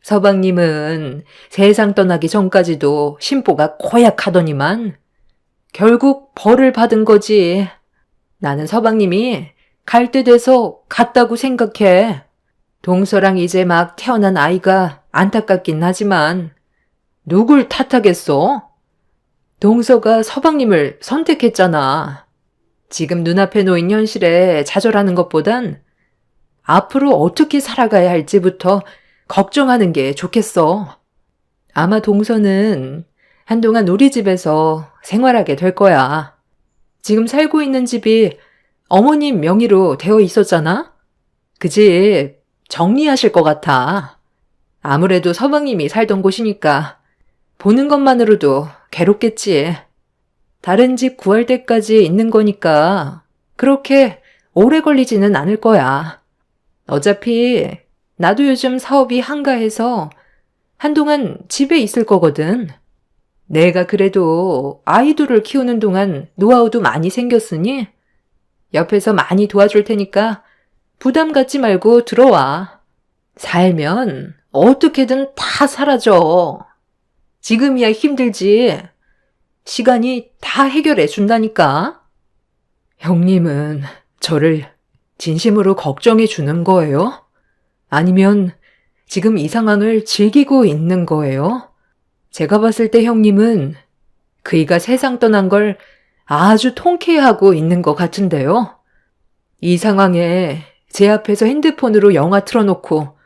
서방님은 세상 떠나기 전까지도 심보가 고약하더니만 결국 벌을 받은 거지. 나는 서방님이 갈 때 돼서 갔다고 생각해. 동서랑 이제 막 태어난 아이가 안타깝긴 하지만 누굴 탓하겠어? 동서가 서방님을 선택했잖아. 지금 눈앞에 놓인 현실에 좌절하는 것보단 앞으로 어떻게 살아가야 할지부터 걱정하는 게 좋겠어. 아마 동서는 한동안 우리 집에서 생활하게 될 거야. 지금 살고 있는 집이 어머님 명의로 되어 있었잖아? 그 집 정리하실 것 같아. 아무래도 서방님이 살던 곳이니까 보는 것만으로도 괴롭겠지. 다른 집 구할 때까지 있는 거니까 그렇게 오래 걸리지는 않을 거야. 어차피 나도 요즘 사업이 한가해서 한동안 집에 있을 거거든. 내가 그래도 아이들을 키우는 동안 노하우도 많이 생겼으니 옆에서 많이 도와줄 테니까 부담 갖지 말고 들어와. 살면 어떻게든 다 사라져. 지금이야 힘들지. 시간이 다 해결해 준다니까. 형님은 저를 진심으로 걱정해 주는 거예요? 아니면 지금 이 상황을 즐기고 있는 거예요? 제가 봤을 때 형님은 그이가 세상 떠난 걸 아주 통쾌해하고 있는 것 같은데요. 이 상황에 제 앞에서 핸드폰으로 영화 틀어놓고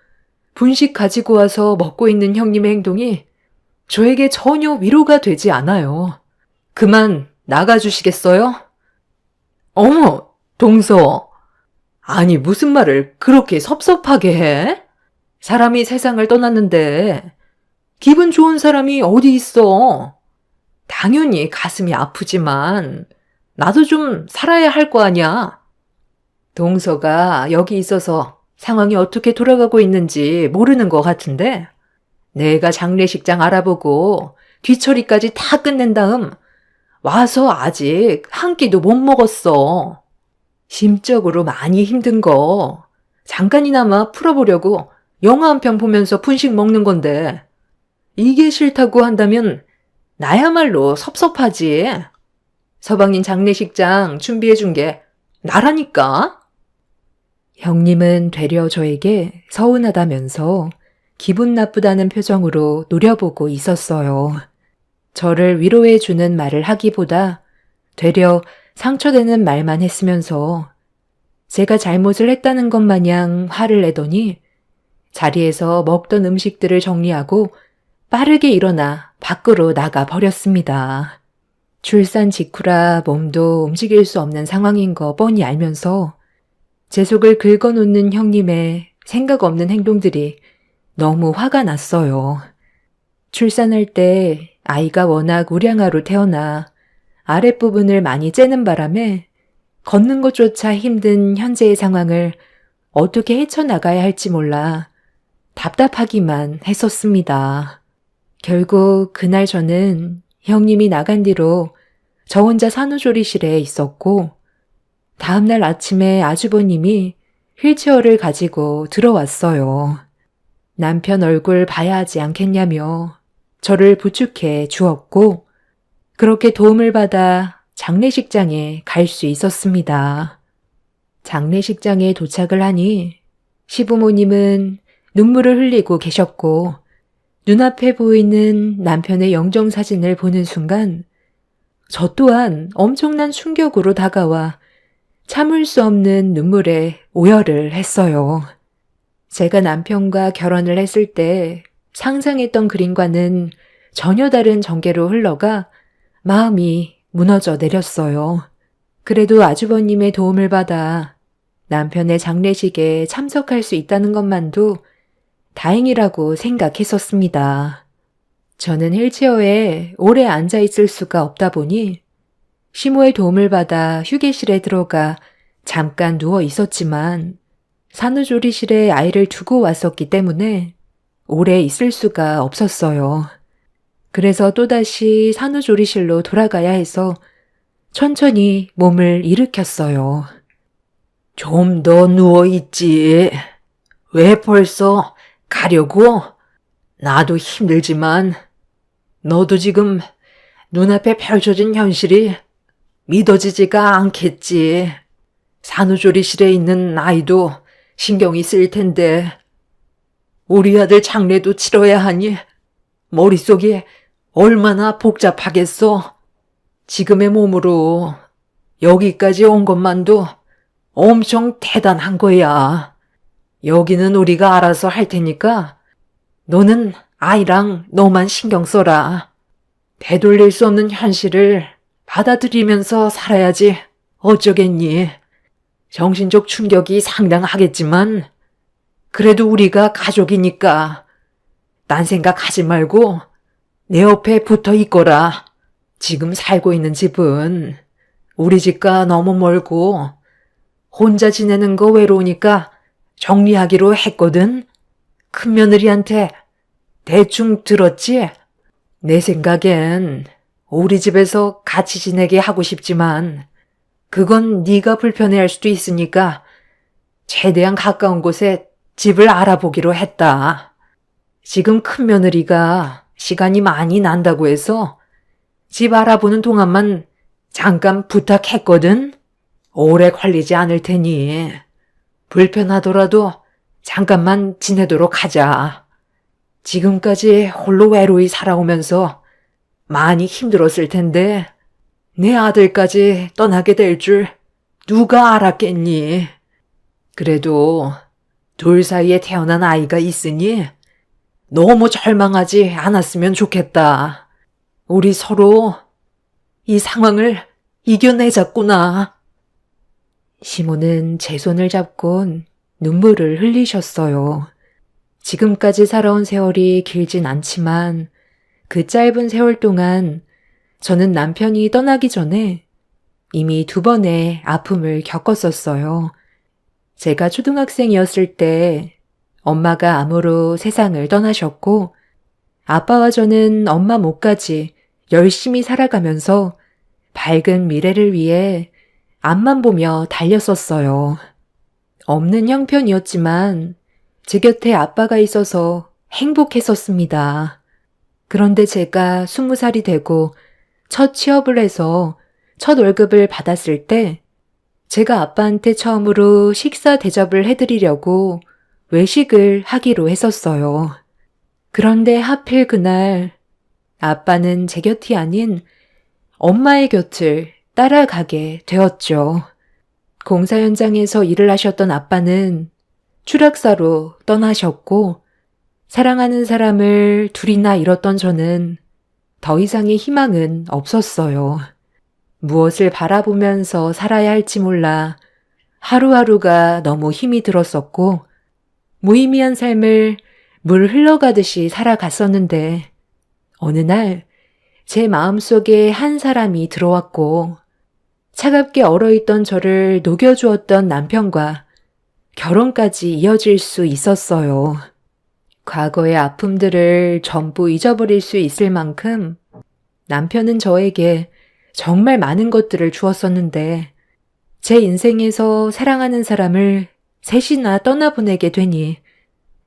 분식 가지고 와서 먹고 있는 형님의 행동이 저에게 전혀 위로가 되지 않아요. 그만 나가주시겠어요? 어머, 동서. 아니, 무슨 말을 그렇게 섭섭하게 해? 사람이 세상을 떠났는데 기분 좋은 사람이 어디 있어? 당연히 가슴이 아프지만 나도 좀 살아야 할 거 아니야. 동서가 여기 있어서 상황이 어떻게 돌아가고 있는지 모르는 것 같은데 내가 장례식장 알아보고 뒤처리까지 다 끝낸 다음 와서 아직 한 끼도 못 먹었어. 심적으로 많이 힘든 거 잠깐이나마 풀어보려고 영화 한 편 보면서 분식 먹는 건데 이게 싫다고 한다면 나야말로 섭섭하지. 서방님 장례식장 준비해준 게 나라니까. 형님은 되려 저에게 서운하다면서 기분 나쁘다는 표정으로 노려보고 있었어요. 저를 위로해주는 말을 하기보다 되려 상처되는 말만 했으면서 제가 잘못을 했다는 것 마냥 화를 내더니 자리에서 먹던 음식들을 정리하고 빠르게 일어나 밖으로 나가 버렸습니다. 출산 직후라 몸도 움직일 수 없는 상황인 거 뻔히 알면서 제 속을 긁어놓는 형님의 생각 없는 행동들이 너무 화가 났어요. 출산할 때 아이가 워낙 우량아로 태어나 아랫부분을 많이 째는 바람에 걷는 것조차 힘든 현재의 상황을 어떻게 헤쳐나가야 할지 몰라 답답하기만 했었습니다. 결국 그날 저는 형님이 나간 뒤로 저 혼자 산후조리실에 있었고 다음날 아침에 아주버님이 휠체어를 가지고 들어왔어요. 남편 얼굴 봐야 하지 않겠냐며 저를 부축해 주었고 그렇게 도움을 받아 장례식장에 갈 수 있었습니다. 장례식장에 도착을 하니 시부모님은 눈물을 흘리고 계셨고 눈앞에 보이는 남편의 영정사진을 보는 순간 저 또한 엄청난 충격으로 다가와 참을 수 없는 눈물에 오열을 했어요. 제가 남편과 결혼을 했을 때 상상했던 그림과는 전혀 다른 전개로 흘러가 마음이 무너져 내렸어요. 그래도 아주버님의 도움을 받아 남편의 장례식에 참석할 수 있다는 것만도 다행이라고 생각했었습니다. 저는 휠체어에 오래 앉아 있을 수가 없다 보니 시모의 도움을 받아 휴게실에 들어가 잠깐 누워 있었지만 산후조리실에 아이를 두고 왔었기 때문에 오래 있을 수가 없었어요. 그래서 또다시 산후조리실로 돌아가야 해서 천천히 몸을 일으켰어요. 좀 더 누워있지. 왜 벌써 가려고? 나도 힘들지만 너도 지금 눈앞에 펼쳐진 현실이 믿어지지가 않겠지. 산후조리실에 있는 아이도 신경이 쓸 텐데 우리 아들 장례도 치러야 하니 머릿속이 얼마나 복잡하겠어. 지금의 몸으로 여기까지 온 것만도 엄청 대단한 거야. 여기는 우리가 알아서 할 테니까 너는 아이랑 너만 신경 써라. 되돌릴 수 없는 현실을 받아들이면서 살아야지 어쩌겠니. 정신적 충격이 상당하겠지만 그래도 우리가 가족이니까 딴 생각하지 말고 내 옆에 붙어 있거라. 지금 살고 있는 집은 우리 집과 너무 멀고 혼자 지내는 거 외로우니까 정리하기로 했거든. 큰며느리한테 대충 들었지? 내 생각엔 우리 집에서 같이 지내게 하고 싶지만 그건 네가 불편해할 수도 있으니까 최대한 가까운 곳에 집을 알아보기로 했다. 지금 큰며느리가 시간이 많이 난다고 해서 집 알아보는 동안만 잠깐 부탁했거든. 오래 걸리지 않을 테니 불편하더라도 잠깐만 지내도록 하자. 지금까지 홀로 외로이 살아오면서 많이 힘들었을 텐데 내 아들까지 떠나게 될 줄 누가 알았겠니? 그래도 둘 사이에 태어난 아이가 있으니 너무 절망하지 않았으면 좋겠다. 우리 서로 이 상황을 이겨내자꾸나. 시모는 제 손을 잡곤 눈물을 흘리셨어요. 지금까지 살아온 세월이 길진 않지만 그 짧은 세월 동안 저는 남편이 떠나기 전에 이미 2번의 아픔을 겪었었어요. 제가 초등학생이었을 때 엄마가 암으로 세상을 떠나셨고 아빠와 저는 엄마 몫까지 열심히 살아가면서 밝은 미래를 위해 앞만 보며 달렸었어요. 없는 형편이었지만 제 곁에 아빠가 있어서 행복했었습니다. 그런데 제가 20살이 되고 첫 취업을 해서 첫 월급을 받았을 때 제가 아빠한테 처음으로 식사 대접을 해드리려고 외식을 하기로 했었어요. 그런데 하필 그날 아빠는 제 곁이 아닌 엄마의 곁을 따라가게 되었죠. 공사 현장에서 일을 하셨던 아빠는 추락사로 떠나셨고 사랑하는 사람을 둘이나 잃었던 저는 더 이상의 희망은 없었어요. 무엇을 바라보면서 살아야 할지 몰라 하루하루가 너무 힘이 들었었고 무의미한 삶을 물 흘러가듯이 살아갔었는데 어느 날 제 마음속에 한 사람이 들어왔고 차갑게 얼어있던 저를 녹여주었던 남편과 결혼까지 이어질 수 있었어요. 과거의 아픔들을 전부 잊어버릴 수 있을 만큼 남편은 저에게 정말 많은 것들을 주었었는데 제 인생에서 사랑하는 사람을 셋이나 떠나보내게 되니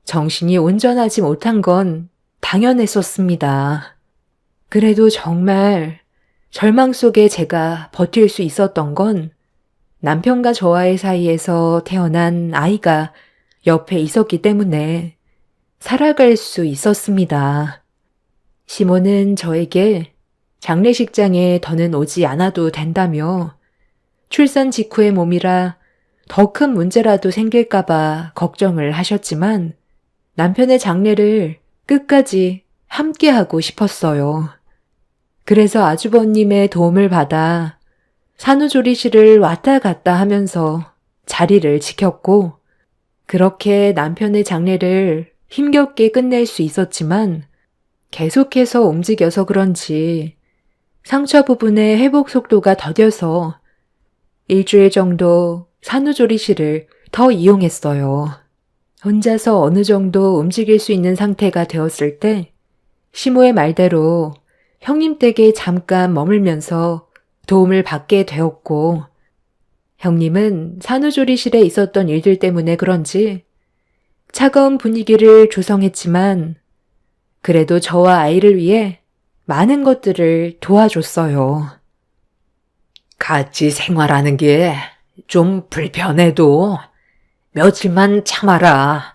정신이 온전하지 못한 건 당연했었습니다. 그래도 정말 절망 속에 제가 버틸 수 있었던 건 남편과 저와의 사이에서 태어난 아이가 옆에 있었기 때문에 살아갈 수 있었습니다. 시모는 저에게 장례식장에 더는 오지 않아도 된다며 출산 직후의 몸이라 더 큰 문제라도 생길까봐 걱정을 하셨지만 남편의 장례를 끝까지 함께하고 싶었어요. 그래서 아주버님의 도움을 받아 산후조리실을 왔다 갔다 하면서 자리를 지켰고 그렇게 남편의 장례를 힘겹게 끝낼 수 있었지만 계속해서 움직여서 그런지 상처 부분의 회복 속도가 더뎌서 일주일 정도 산후조리실을 더 이용했어요. 혼자서 어느 정도 움직일 수 있는 상태가 되었을 때 시모의 말대로 형님 댁에 잠깐 머물면서 도움을 받게 되었고 형님은 산후조리실에 있었던 일들 때문에 그런지 차가운 분위기를 조성했지만 그래도 저와 아이를 위해 많은 것들을 도와줬어요. 같이 생활하는 게 좀 불편해도 며칠만 참아라.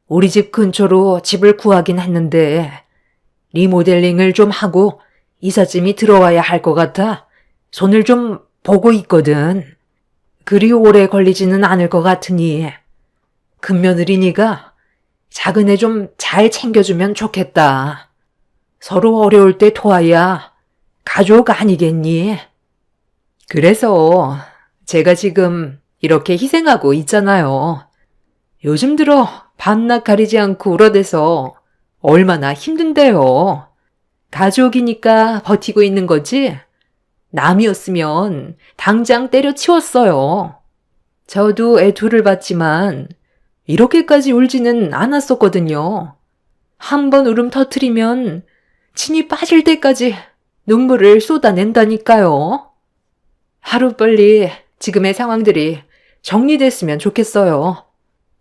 우리 집 근처로 집을 구하긴 했는데 리모델링을 좀 하고 이삿짐이 들어와야 할 것 같아 손을 좀 보고 있거든. 그리 오래 걸리지는 않을 것 같으니 큰며느리니가 작은 애 좀 잘 챙겨주면 좋겠다. 서로 어려울 때 도와야 가족 아니겠니? 그래서 제가 지금 이렇게 희생하고 있잖아요. 요즘 들어 밤낮 가리지 않고 울어대서 얼마나 힘든데요. 가족이니까 버티고 있는 거지 남이었으면 당장 때려치웠어요. 저도 애 둘을 봤지만 이렇게까지 울지는 않았었거든요. 한 번 울음 터트리면 진이 빠질 때까지 눈물을 쏟아낸다니까요. 하루빨리 지금의 상황들이 정리됐으면 좋겠어요.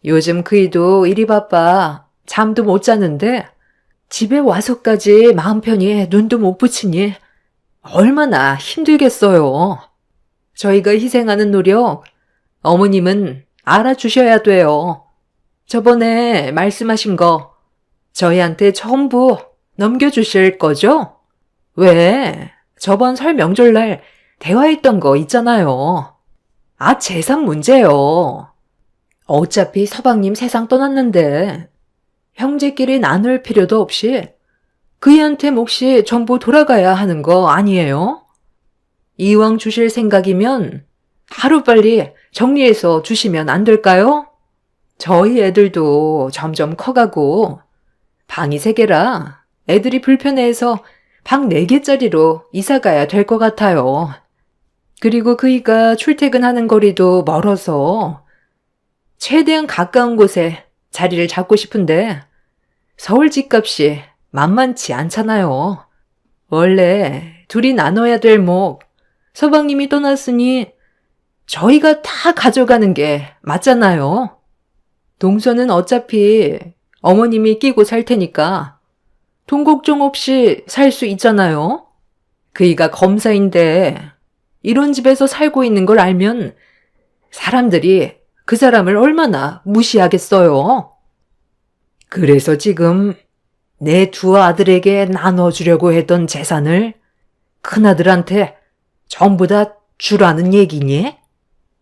요즘 그이도 일이 바빠 잠도 못 자는데 집에 와서까지 마음 편히 눈도 못 붙이니 얼마나 힘들겠어요. 저희가 희생하는 노력 어머님은 알아주셔야 돼요. 저번에 말씀하신 거 저희한테 전부 넘겨주실 거죠? 왜? 저번 설 명절날 대화했던 거 있잖아요. 아, 재산 문제요. 어차피 서방님 세상 떠났는데 형제끼리 나눌 필요도 없이 그이한테 몫이 전부 돌아가야 하는 거 아니에요? 이왕 주실 생각이면 하루빨리 정리해서 주시면 안 될까요? 저희 애들도 점점 커가고 방이 3개라 애들이 불편해해서 방 4개짜리로 이사가야 될 것 같아요. 그리고 그이가 출퇴근하는 거리도 멀어서 최대한 가까운 곳에 자리를 잡고 싶은데 서울 집값이 만만치 않잖아요. 원래 둘이 나눠야 될 몫 서방님이 떠났으니 저희가 다 가져가는 게 맞잖아요. 동서는 어차피 어머님이 끼고 살 테니까 돈 걱정 없이 살 수 있잖아요. 그이가 검사인데 이런 집에서 살고 있는 걸 알면 사람들이 그 사람을 얼마나 무시하겠어요. 그래서 지금 내 2 아들에게 나눠주려고 했던 재산을 큰아들한테 전부 다 주라는 얘기니?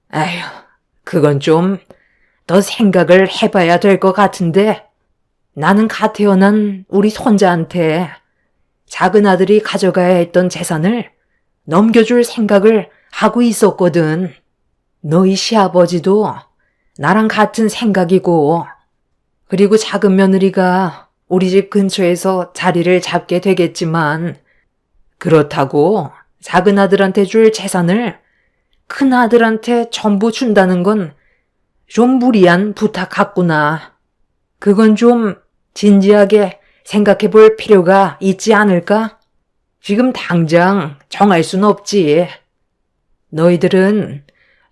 아휴, 그건 좀 더 생각을 해봐야 될 것 같은데 나는 갓 태어난 우리 손자한테 작은 아들이 가져가야 했던 재산을 넘겨줄 생각을 하고 있었거든. 너희 시아버지도 나랑 같은 생각이고 그리고 작은 며느리가 우리 집 근처에서 자리를 잡게 되겠지만 그렇다고 작은 아들한테 줄 재산을 큰 아들한테 전부 준다는 건 좀 무리한 부탁 같구나. 그건 좀 진지하게 생각해 볼 필요가 있지 않을까? 지금 당장 정할 순 없지. 너희들은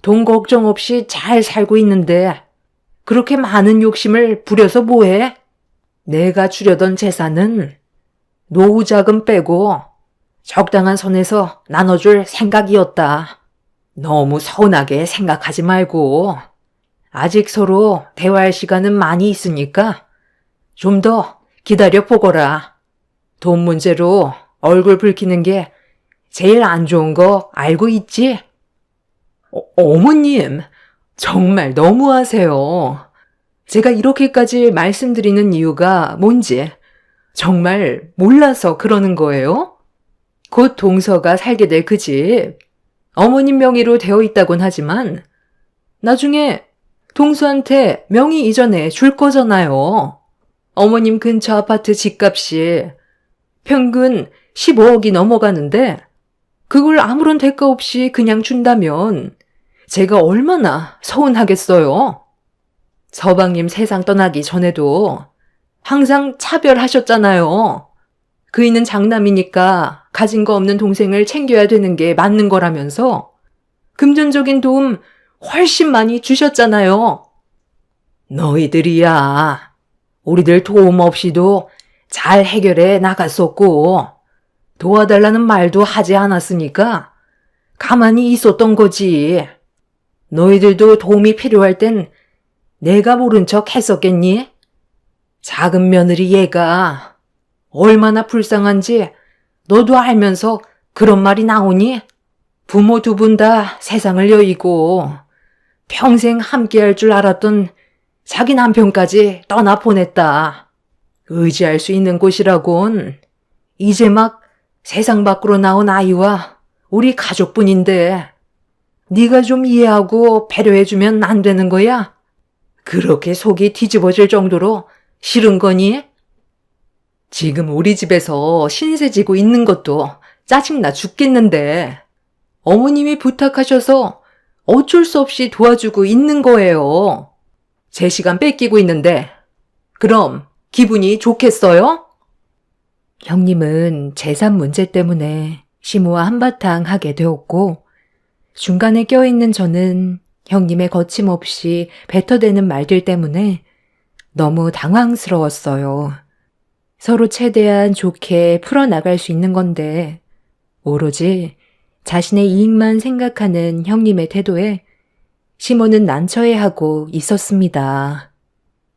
돈 걱정 없이 잘 살고 있는데 그렇게 많은 욕심을 부려서 뭐해? 내가 주려던 재산은 노후 자금 빼고 적당한 선에서 나눠줄 생각이었다. 너무 서운하게 생각하지 말고 아직 서로 대화할 시간은 많이 있으니까 좀 더 기다려 보거라. 돈 문제로 얼굴 붉히는 게 제일 안 좋은 거 알고 있지? 어머님, 정말 너무하세요. 제가 이렇게까지 말씀드리는 이유가 뭔지 정말 몰라서 그러는 거예요? 곧 동서가 살게 될 그 집, 어머님 명의로 되어 있다곤 하지만 나중에 동서한테 명의 이전해 줄 거잖아요. 어머님 근처 아파트 집값이 평균 15억이 넘어가는데 그걸 아무런 대가 없이 그냥 준다면 제가 얼마나 서운하겠어요. 서방님 세상 떠나기 전에도 항상 차별하셨잖아요. 그이는 장남이니까 가진 거 없는 동생을 챙겨야 되는 게 맞는 거라면서 금전적인 도움 훨씬 많이 주셨잖아요. 너희들이야. 우리들 도움 없이도 잘 해결해 나갔었고 도와달라는 말도 하지 않았으니까 가만히 있었던 거지. 너희들도 도움이 필요할 땐 내가 모른 척 했었겠니? 작은 며느리 얘가 얼마나 불쌍한지 너도 알면서 그런 말이 나오니? 부모 두 분 다 세상을 여의고 평생 함께할 줄 알았던 자기 남편까지 떠나보냈다. 의지할 수 있는 곳이라곤 이제 막 세상 밖으로 나온 아이와 우리 가족뿐인데 네가 좀 이해하고 배려해주면 안 되는 거야? 그렇게 속이 뒤집어질 정도로 싫은 거니? 지금 우리 집에서 신세 지고 있는 것도 짜증나 죽겠는데 어머님이 부탁하셔서 어쩔 수 없이 도와주고 있는 거예요. 제 시간 뺏기고 있는데 그럼 기분이 좋겠어요? 형님은 재산 문제 때문에 시모와 한바탕 하게 되었고 중간에 껴있는 저는 형님의 거침없이 뱉어대는 말들 때문에 너무 당황스러웠어요. 서로 최대한 좋게 풀어나갈 수 있는 건데 오로지 자신의 이익만 생각하는 형님의 태도에 시모는 난처해하고 있었습니다.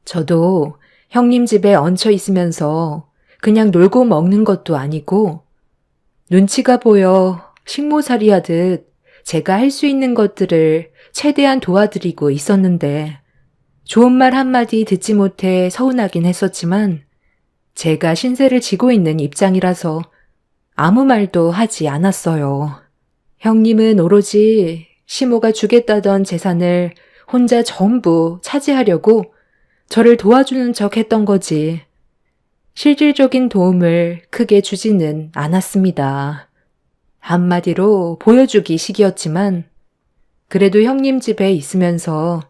저도 형님 집에 얹혀 있으면서 그냥 놀고 먹는 것도 아니고 눈치가 보여 식모살이 하듯 제가 할 수 있는 것들을 최대한 도와드리고 있었는데 좋은 말 한마디 듣지 못해 서운하긴 했었지만 제가 신세를 지고 있는 입장이라서 아무 말도 하지 않았어요. 형님은 오로지 시모가 주겠다던 재산을 혼자 전부 차지하려고 저를 도와주는 척 했던 거지. 실질적인 도움을 크게 주지는 않았습니다. 한마디로 보여주기식이었지만 그래도 형님 집에 있으면서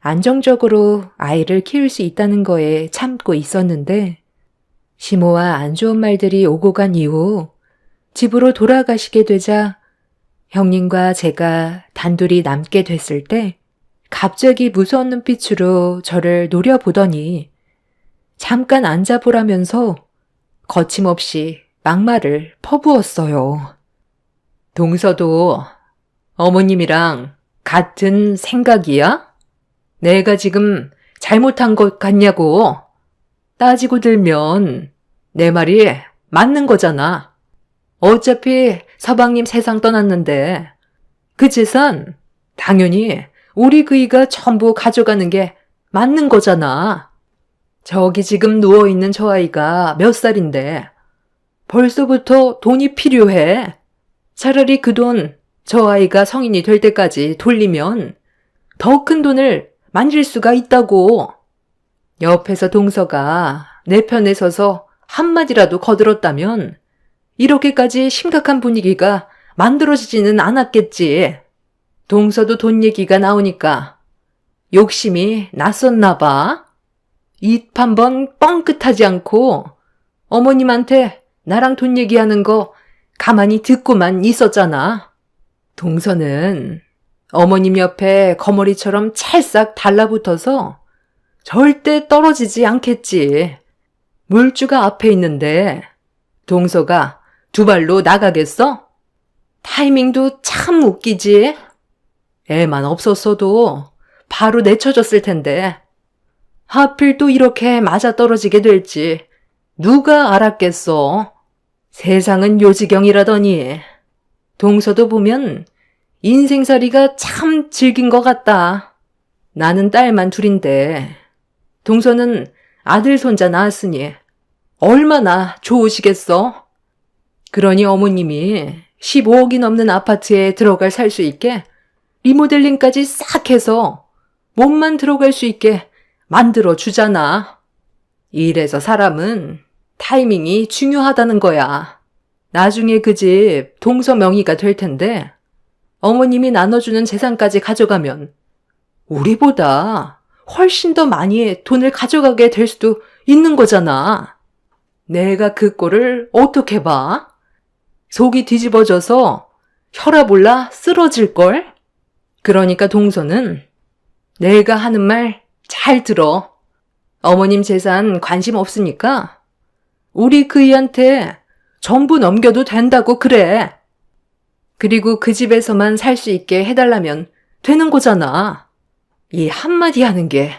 안정적으로 아이를 키울 수 있다는 거에 참고 있었는데 시모와 안 좋은 말들이 오고 간 이후 집으로 돌아가시게 되자 형님과 제가 단둘이 남게 됐을 때 갑자기 무서운 눈빛으로 저를 노려보더니 잠깐 앉아보라면서 거침없이 막말을 퍼부었어요. 동서도 어머님이랑 같은 생각이야? 내가 지금 잘못한 것 같냐고. 따지고 들면 내 말이 맞는 거잖아. 어차피 서방님 세상 떠났는데 그 재산 당연히 우리 그이가 전부 가져가는 게 맞는 거잖아. 저기 지금 누워있는 저 아이가 몇 살인데 벌써부터 돈이 필요해. 차라리 그 돈 저 아이가 성인이 될 때까지 돌리면 더 큰 돈을 만질 수가 있다고. 옆에서 동서가 내 편에 서서 한마디라도 거들었다면 이렇게까지 심각한 분위기가 만들어지지는 않았겠지. 동서도 돈 얘기가 나오니까 욕심이 났었나 봐. 입 한번 뻥끗하지 않고 어머님한테 나랑 돈 얘기하는 거 가만히 듣고만 있었잖아. 동서는 어머님 옆에 거머리처럼 찰싹 달라붙어서 절대 떨어지지 않겠지. 물주가 앞에 있는데 동서가 두 발로 나가겠어? 타이밍도 참 웃기지. 애만 없었어도 바로 내쳐졌을 텐데 하필 또 이렇게 맞아떨어지게 될지 누가 알았겠어. 세상은 요지경이라더니. 동서도 보면 인생살이가 참 질긴 것 같다. 나는 딸만 둘인데 동서는 아들 손자 낳았으니 얼마나 좋으시겠어? 그러니 어머님이 15억이 넘는 아파트에 들어갈 살 수 있게 리모델링까지 싹 해서 몸만 들어갈 수 있게 만들어 주잖아. 이래서 사람은 타이밍이 중요하다는 거야. 나중에 그 집 동서 명의가 될 텐데 어머님이 나눠주는 재산까지 가져가면 우리보다 훨씬 더 많이 돈을 가져가게 될 수도 있는 거잖아. 내가 그 꼴을 어떻게 봐? 속이 뒤집어져서 혈압 올라 쓰러질걸? 그러니까 동서는 내가 하는 말 잘 들어. 어머님 재산 관심 없으니까 우리 그이한테 전부 넘겨도 된다고 그래. 그리고 그 집에서만 살 수 있게 해달라면 되는 거잖아. 이 한마디 하는 게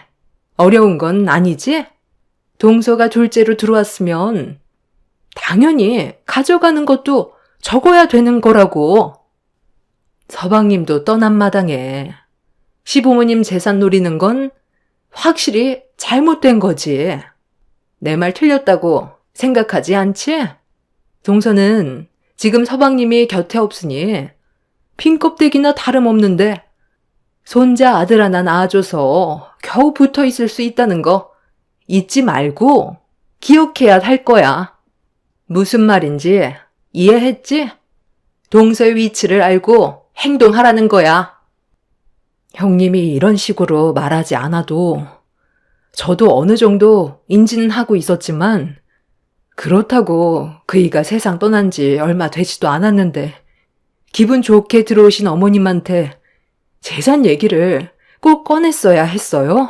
어려운 건 아니지? 동서가 둘째로 들어왔으면 당연히 가져가는 것도 적어야 되는 거라고. 서방님도 떠난 마당에 시부모님 재산 노리는 건 확실히 잘못된 거지. 내 말 틀렸다고 생각하지 않지? 동서는 지금 서방님이 곁에 없으니 핀껍데기나 다름없는데 손자 아들 하나 낳아줘서 겨우 붙어 있을 수 있다는 거 잊지 말고 기억해야 할 거야. 무슨 말인지 이해했지? 동서의 위치를 알고 행동하라는 거야. 형님이 이런 식으로 말하지 않아도 저도 어느 정도 인지는 하고 있었지만 그렇다고 그이가 세상 떠난 지 얼마 되지도 않았는데 기분 좋게 들어오신 어머님한테 재산 얘기를 꼭 꺼냈어야 했어요?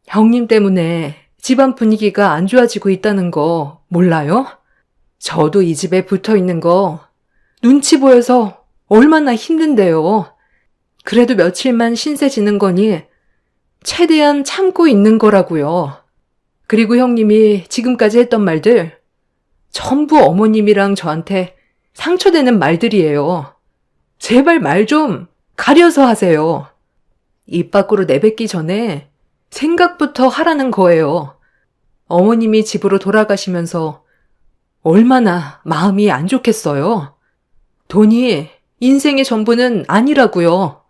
형님 때문에 집안 분위기가 안 좋아지고 있다는 거 몰라요? 저도 이 집에 붙어 있는 거 눈치 보여서 얼마나 힘든데요. 그래도 며칠만 신세 지는 거니 최대한 참고 있는 거라고요. 그리고 형님이 지금까지 했던 말들 전부 어머님이랑 저한테 상처되는 말들이에요. 제발 말 좀 가려서 하세요. 입 밖으로 내뱉기 전에 생각부터 하라는 거예요. 어머님이 집으로 돌아가시면서 얼마나 마음이 안 좋겠어요. 돈이 인생의 전부는 아니라고요.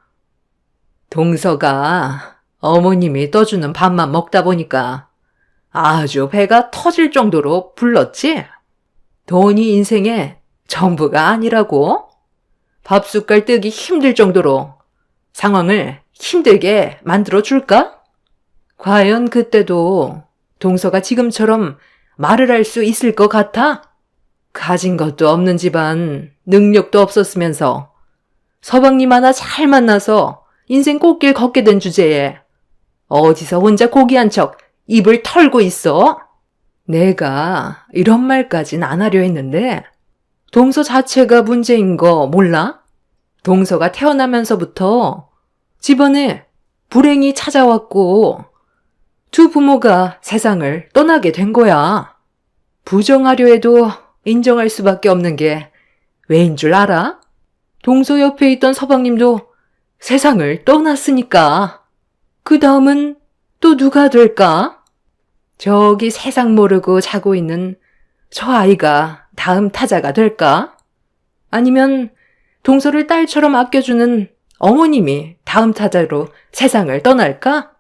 동서가 어머님이 떠주는 밥만 먹다 보니까 아주 배가 터질 정도로 불렀지? 돈이 인생의 전부가 아니라고? 밥숟갈 뜨기 힘들 정도로 상황을 힘들게 만들어줄까? 과연 그때도 동서가 지금처럼 말을 할 수 있을 것 같아? 가진 것도 없는 집안, 능력도 없었으면서 서방님 하나 잘 만나서 인생 꽃길 걷게 된 주제에 어디서 혼자 고귀한 척 입을 털고 있어? 내가 이런 말까진 안 하려 했는데 동서 자체가 문제인 거 몰라? 동서가 태어나면서부터 집안에 불행이 찾아왔고 두 부모가 세상을 떠나게 된 거야. 부정하려 해도 인정할 수밖에 없는 게 왜인 줄 알아? 동서 옆에 있던 서방님도 세상을 떠났으니까. 그 다음은 또 누가 될까? 저기 세상 모르고 자고 있는 저 아이가 다음 타자가 될까? 아니면 동서를 딸처럼 아껴주는 어머님이 다음 타자로 세상을 떠날까?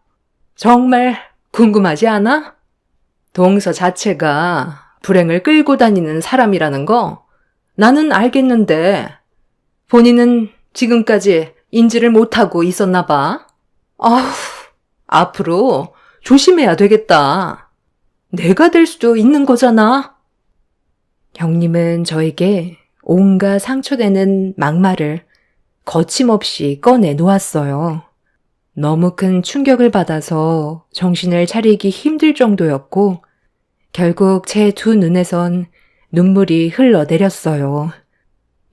정말 궁금하지 않아? 동서 자체가 불행을 끌고 다니는 사람이라는 거 나는 알겠는데 본인은 지금까지 인지를 못하고 있었나 봐. 아휴, 앞으로 조심해야 되겠다. 내가 될 수도 있는 거잖아. 형님은 저에게 온갖 상처되는 막말을 거침없이 꺼내 놓았어요. 너무 큰 충격을 받아서 정신을 차리기 힘들 정도였고 결국 제 두 눈에선 눈물이 흘러내렸어요.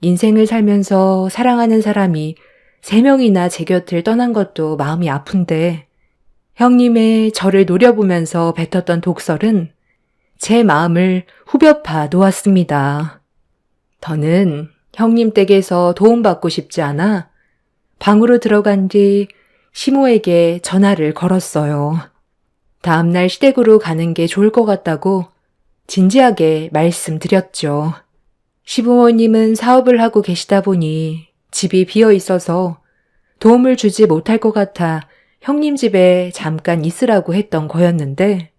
인생을 살면서 사랑하는 사람이 3명이나 제 곁을 떠난 것도 마음이 아픈데 형님의 저를 노려보면서 뱉었던 독설은 제 마음을 후벼 파 놓았습니다. 더는 형님 댁에서 도움받고 싶지 않아 방으로 들어간 뒤 시모에게 전화를 걸었어요. 다음날 시댁으로 가는 게 좋을 것 같다고 진지하게 말씀드렸죠. 시부모님은 사업을 하고 계시다 보니 집이 비어 있어서 도움을 주지 못할 것 같아 형님 집에 잠깐 있으라고 했던 거였는데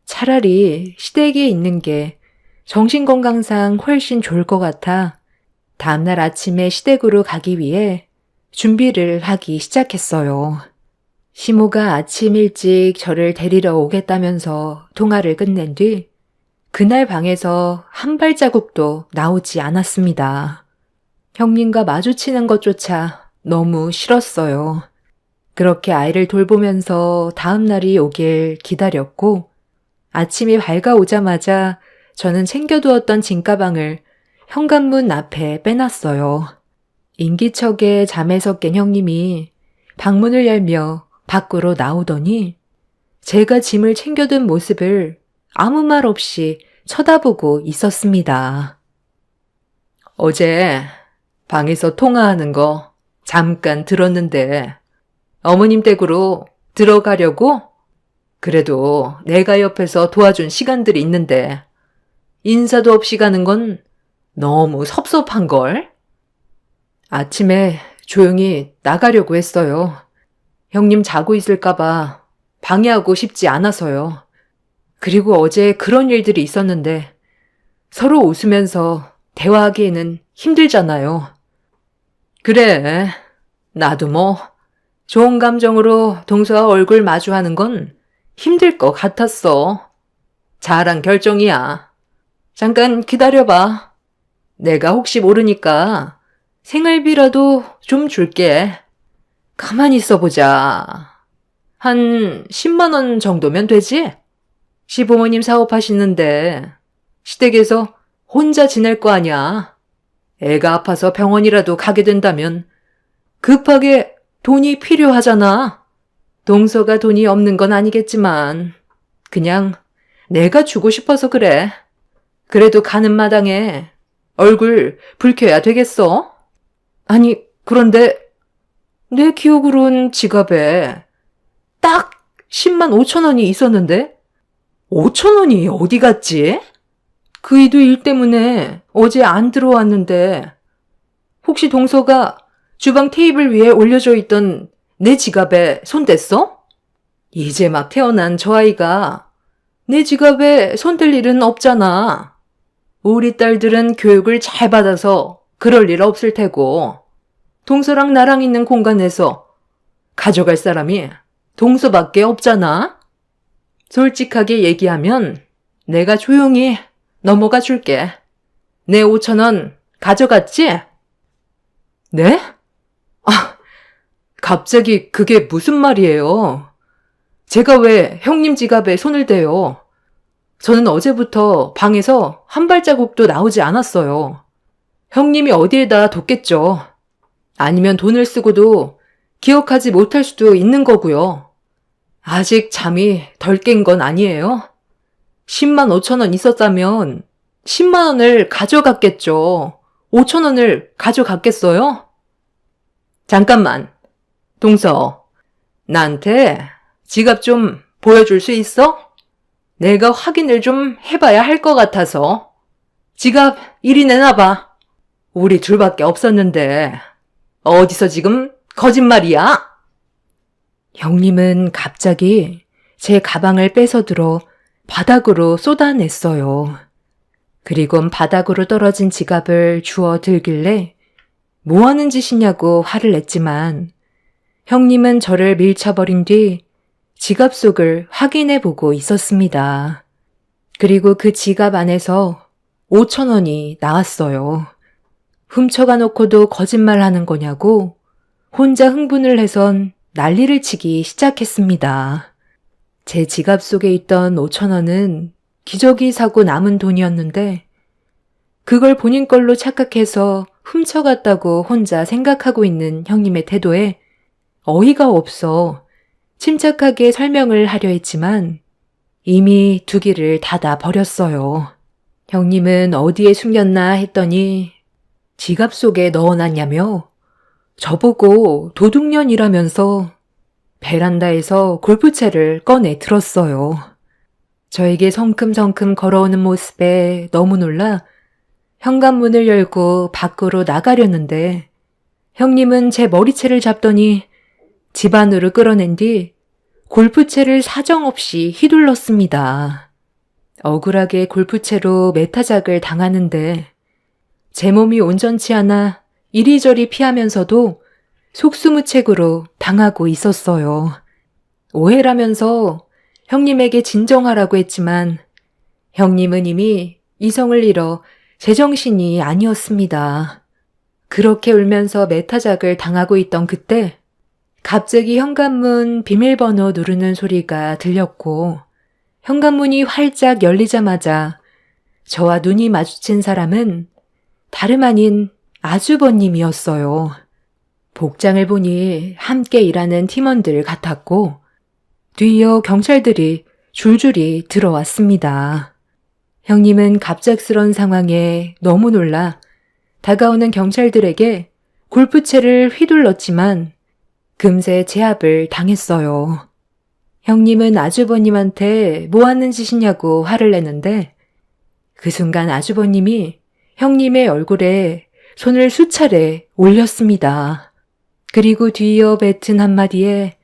차라리 시댁에 있는 게 정신건강상 훨씬 좋을 것 같아 다음날 아침에 시댁으로 가기 위해 준비를 하기 시작했어요. 시모가 아침 일찍 저를 데리러 오겠다면서 통화를 끝낸 뒤 그날 방에서 한 발자국도 나오지 않았습니다. 형님과 마주치는 것조차 너무 싫었어요. 그렇게 아이를 돌보면서 다음 날이 오길 기다렸고 아침이 밝아오자마자 저는 챙겨두었던 짐가방을 현관문 앞에 빼놨어요. 인기척에 잠에서 깬 형님이 방문을 열며 밖으로 나오더니 제가 짐을 챙겨둔 모습을 아무 말 없이 쳐다보고 있었습니다. 어제 방에서 통화하는 거 잠깐 들었는데 어머님 댁으로 들어가려고? 그래도 내가 옆에서 도와준 시간들이 있는데 인사도 없이 가는 건 너무 섭섭한걸? 아침에 조용히 나가려고 했어요. 형님 자고 있을까봐 방해하고 싶지 않아서요. 그리고 어제 그런 일들이 있었는데 서로 웃으면서 대화하기에는 힘들잖아요. 그래, 나도 뭐 좋은 감정으로 동서와 얼굴 마주하는 건 힘들 것 같았어. 잘한 결정이야. 잠깐 기다려봐. 내가 혹시 모르니까 생활비라도 좀 줄게. 가만히 있어보자. 한 10만 원 정도면 되지? 시부모님 사업하시는데 시댁에서 혼자 지낼 거 아니야. 애가 아파서 병원이라도 가게 된다면 급하게 돈이 필요하잖아. 동서가 돈이 없는 건 아니겠지만 그냥 내가 주고 싶어서 그래. 그래도 가는 마당에 얼굴 붉혀야 되겠어? 아니, 그런데 내 기억으론 지갑에 딱 10만 5천 원이 있었는데 5천 원이 어디 갔지? 그이도 일 때문에 어제 안 들어왔는데 혹시 동서가 주방 테이블 위에 올려져 있던 내 지갑에 손댔어? 이제 막 태어난 저 아이가 내 지갑에 손댈 일은 없잖아. 우리 딸들은 교육을 잘 받아서 그럴 일 없을 테고 동서랑 나랑 있는 공간에서 가져갈 사람이 동서밖에 없잖아. 솔직하게 얘기하면 내가 조용히 넘어가 줄게. 내 5천 원 가져갔지? 네? 아, 갑자기 그게 무슨 말이에요? 제가 왜 형님 지갑에 손을 대요? 저는 어제부터 방에서 한 발자국도 나오지 않았어요. 형님이 어디에다 뒀겠죠. 아니면 돈을 쓰고도 기억하지 못할 수도 있는 거고요. 아직 잠이 덜 깬 건 아니에요. 10만 5천 원 있었다면 10만 원을 가져갔겠죠. 5천 원을 가져갔겠어요? 잠깐만. 동서, 나한테 지갑 좀 보여줄 수 있어? 내가 확인을 좀 해봐야 할 것 같아서. 지갑 이리 내놔봐. 우리 둘밖에 없었는데 어디서 지금 거짓말이야? 형님은 갑자기 제 가방을 뺏어 들어 바닥으로 쏟아냈어요. 그리곤 바닥으로 떨어진 지갑을 주워 들길래 뭐 하는 짓이냐고 화를 냈지만 형님은 저를 밀쳐버린 뒤 지갑 속을 확인해 보고 있었습니다. 그리고 그 지갑 안에서 5천 원이 나왔어요. 훔쳐가 놓고도 거짓말하는 거냐고 혼자 흥분을 해선 난리를 치기 시작했습니다. 제 지갑 속에 있던 5천 원은 기저귀 사고 남은 돈이었는데 그걸 본인 걸로 착각해서 훔쳐갔다고 혼자 생각하고 있는 형님의 태도에 어이가 없어 침착하게 설명을 하려 했지만 이미 두기를 닫아 버렸어요. 형님은 어디에 숨겼나 했더니 지갑 속에 넣어놨냐며 저보고 도둑년이라면서 베란다에서 골프채를 꺼내 들었어요. 저에게 성큼성큼 걸어오는 모습에 너무 놀라 현관문을 열고 밖으로 나가려는데 형님은 제 머리채를 잡더니 집 안으로 끌어낸 뒤 골프채를 사정없이 휘둘렀습니다. 억울하게 골프채로 매타작을 당하는데 제 몸이 온전치 않아 이리저리 피하면서도 속수무책으로 당하고 있었어요. 오해라면서 형님에게 진정하라고 했지만 형님은 이미 이성을 잃어 제정신이 아니었습니다. 그렇게 울면서 매타작을 당하고 있던 그때 갑자기 현관문 비밀번호 누르는 소리가 들렸고 현관문이 활짝 열리자마자 저와 눈이 마주친 사람은 다름 아닌 아주버님이었어요. 복장을 보니 함께 일하는 팀원들 같았고 뒤이어 경찰들이 줄줄이 들어왔습니다. 형님은 갑작스런 상황에 너무 놀라 다가오는 경찰들에게 골프채를 휘둘렀지만 금세 제압을 당했어요. 형님은 아주버님한테 뭐 하는 짓이냐고 화를 내는데 그 순간 아주버님이 형님의 얼굴에 손을 수차례 올렸습니다. 그리고 뒤이어 뱉은 한마디에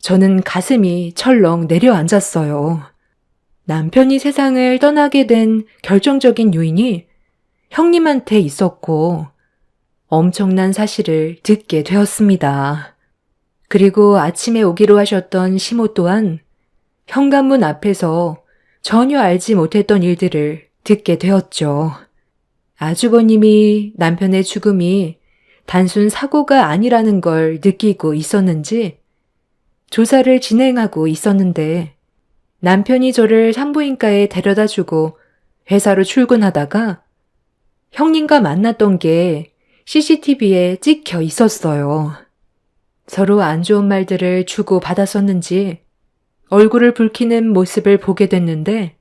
저는 가슴이 철렁 내려앉았어요. 남편이 세상을 떠나게 된 결정적인 요인이 형님한테 있었고 엄청난 사실을 듣게 되었습니다. 그리고 아침에 오기로 하셨던 시모 또한 현관문 앞에서 전혀 알지 못했던 일들을 듣게 되었죠. 아주버님이 남편의 죽음이 단순 사고가 아니라는 걸 느끼고 있었는지 조사를 진행하고 있었는데 남편이 저를 산부인과에 데려다주고 회사로 출근하다가 형님과 만났던 게 CCTV에 찍혀 있었어요. 서로 안 좋은 말들을 주고받았었는지 얼굴을 붉히는 모습을 보게 됐는데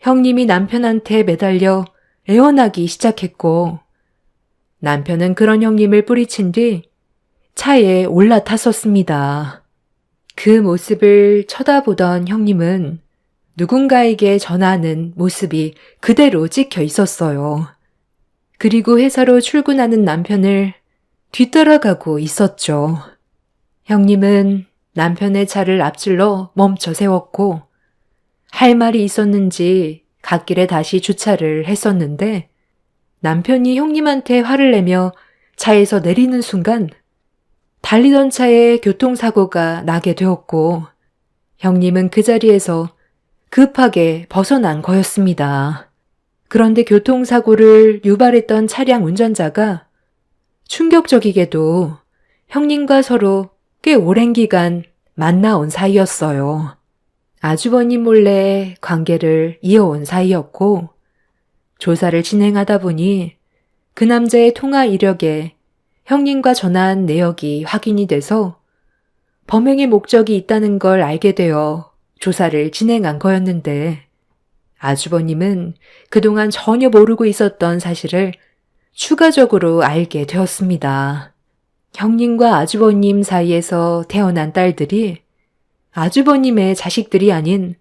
형님이 남편한테 매달려 애원하기 시작했고 남편은 그런 형님을 뿌리친 뒤 차에 올라탔었습니다. 그 모습을 쳐다보던 형님은 누군가에게 전하는 모습이 그대로 찍혀 있었어요. 그리고 회사로 출근하는 남편을 뒤따라가고 있었죠. 형님은 남편의 차를 앞질러 멈춰 세웠고 할 말이 있었는지 갓길에 다시 주차를 했었는데 남편이 형님한테 화를 내며 차에서 내리는 순간 달리던 차에 교통사고가 나게 되었고 형님은 그 자리에서 급하게 벗어난 거였습니다. 그런데 교통사고를 유발했던 차량 운전자가 충격적이게도 형님과 서로 꽤 오랜 기간 만나온 사이였어요. 아주버님 몰래 관계를 이어온 사이였고 조사를 진행하다 보니 그 남자의 통화 이력에 형님과 전한 내역이 확인이 돼서 범행의 목적이 있다는 걸 알게 되어 조사를 진행한 거였는데 아주버님은 그동안 전혀 모르고 있었던 사실을 추가적으로 알게 되었습니다. 형님과 아주버님 사이에서 태어난 딸들이 아주버님의 자식들이 아닌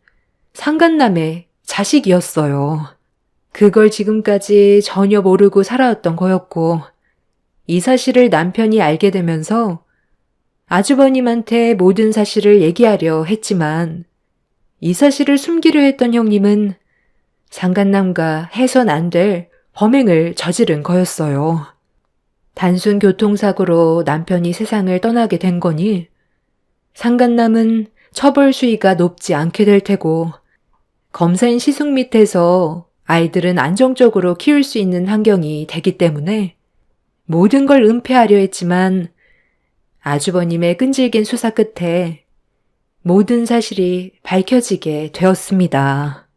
상간남의 자식이었어요. 그걸 지금까지 전혀 모르고 살아왔던 거였고 이 사실을 남편이 알게 되면서 아주버님한테 모든 사실을 얘기하려 했지만 이 사실을 숨기려 했던 형님은 상간남과 해선 안 될 범행을 저지른 거였어요. 단순 교통사고로 남편이 세상을 떠나게 된 거니 상간남은 처벌 수위가 높지 않게 될 테고 검사인 시숙 밑에서 아이들은 안정적으로 키울 수 있는 환경이 되기 때문에 모든 걸 은폐하려 했지만 아주버님의 끈질긴 수사 끝에 모든 사실이 밝혀지게 되었습니다.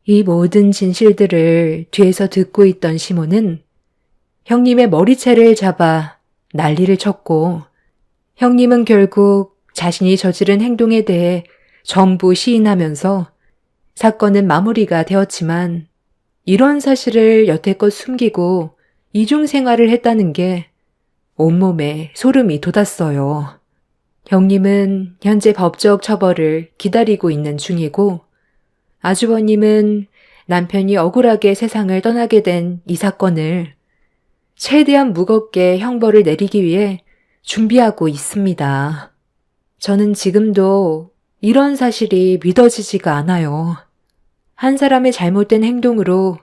이 모든 진실들을 뒤에서 듣고 있던 시모는 형님의 머리채를 잡아 난리를 쳤고 형님은 결국 자신이 저지른 행동에 대해 전부 시인하면서 사건은 마무리가 되었지만 이런 사실을 여태껏 숨기고 이중생활을 했다는 게 온몸에 소름이 돋았어요. 형님은 현재 법적 처벌을 기다리고 있는 중이고, 아주버님은 남편이 억울하게 세상을 떠나게 된 이 사건을 최대한 무겁게 형벌을 내리기 위해 준비하고 있습니다. 저는 지금도 이런 사실이 믿어지지가 않아요. 한 사람의 잘못된 행동으로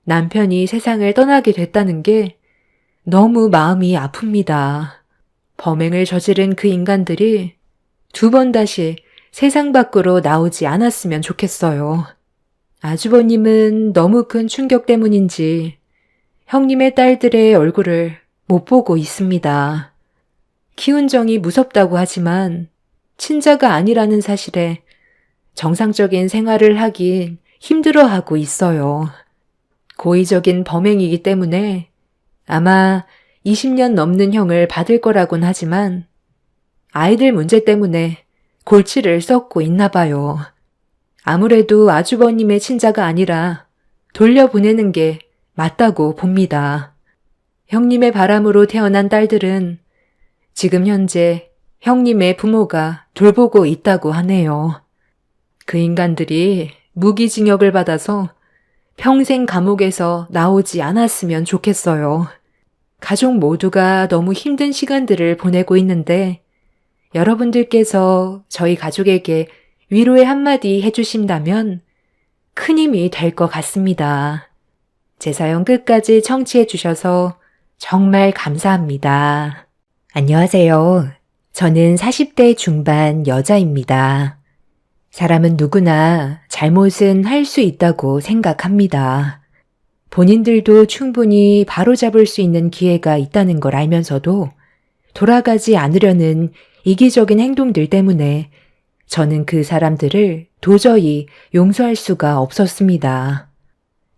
남편이 세상을 떠나게 됐다는 게 너무 마음이 아픕니다. 범행을 저지른 그 인간들이 두 번 다시 세상 밖으로 나오지 않았으면 좋겠어요. 아주버님은 너무 큰 충격 때문인지 형님의 딸들의 얼굴을 못 보고 있습니다. 키운 정이 무섭다고 하지만 친자가 아니라는 사실에 정상적인 생활을 하긴 힘들어하고 있어요. 고의적인 범행이기 때문에 아마 20년 넘는 형을 받을 거라곤 하지만 아이들 문제 때문에 골치를 썩고 있나 봐요. 아무래도 아주버님의 친자가 아니라 돌려보내는 게 맞다고 봅니다. 형님의 바람으로 태어난 딸들은 지금 현재 형님의 부모가 돌보고 있다고 하네요. 그 인간들이 무기징역을 받아서 평생 감옥에서 나오지 않았으면 좋겠어요. 가족 모두가 너무 힘든 시간들을 보내고 있는데 여러분들께서 저희 가족에게 위로의 한마디 해주신다면 큰 힘이 될 것 같습니다. 제 사연 끝까지 청취해 주셔서 정말 감사합니다. 안녕하세요. 저는 40대 중반 여자입니다. 사람은 누구나 잘못은 할 수 있다고 생각합니다. 본인들도 충분히 바로잡을 수 있는 기회가 있다는 걸 알면서도 돌아가지 않으려는 이기적인 행동들 때문에 저는 그 사람들을 도저히 용서할 수가 없었습니다.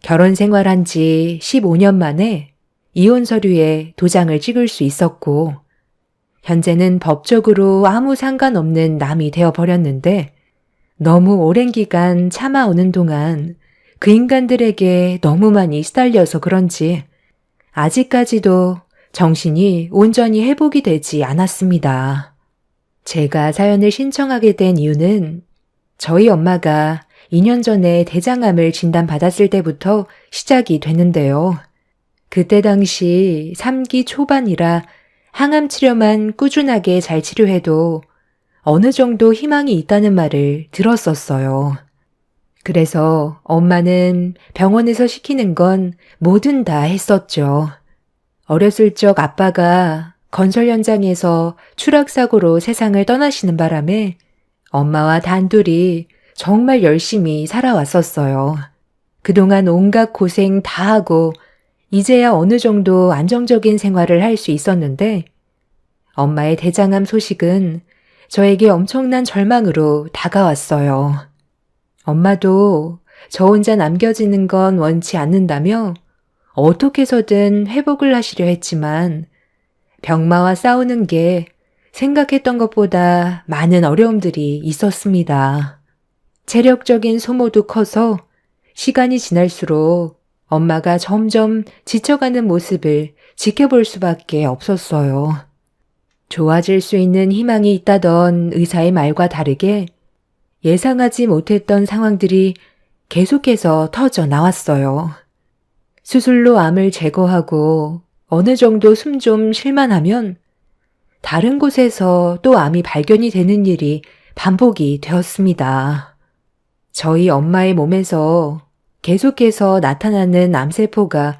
결혼 생활한 지 15년 만에 이혼 서류에 도장을 찍을 수 있었고, 현재는 법적으로 아무 상관없는 남이 되어버렸는데, 너무 오랜 기간 참아오는 동안 그 인간들에게 너무 많이 시달려서 그런지 아직까지도 정신이 온전히 회복이 되지 않았습니다. 제가 사연을 신청하게 된 이유는 저희 엄마가 2년 전에 대장암을 진단받았을 때부터 시작이 됐는데요. 그때 당시 3기 초반이라 항암 치료만 꾸준하게 잘 치료해도 어느 정도 희망이 있다는 말을 들었었어요. 그래서 엄마는 병원에서 시키는 건 뭐든 다 했었죠. 어렸을 적 아빠가 건설 현장에서 추락사고로 세상을 떠나시는 바람에 엄마와 단둘이 정말 열심히 살아왔었어요. 그동안 온갖 고생 다 하고 이제야 어느 정도 안정적인 생활을 할 수 있었는데 엄마의 대장암 소식은 저에게 엄청난 절망으로 다가왔어요. 엄마도 저 혼자 남겨지는 건 원치 않는다며 어떻게 해서든 회복을 하시려 했지만 병마와 싸우는 게 생각했던 것보다 많은 어려움들이 있었습니다. 체력적인 소모도 커서 시간이 지날수록 엄마가 점점 지쳐가는 모습을 지켜볼 수밖에 없었어요. 좋아질 수 있는 희망이 있다던 의사의 말과 다르게 예상하지 못했던 상황들이 계속해서 터져 나왔어요. 수술로 암을 제거하고 어느 정도 숨 좀 쉴만 하면 다른 곳에서 또 암이 발견이 되는 일이 반복이 되었습니다. 저희 엄마의 몸에서 계속해서 나타나는 암세포가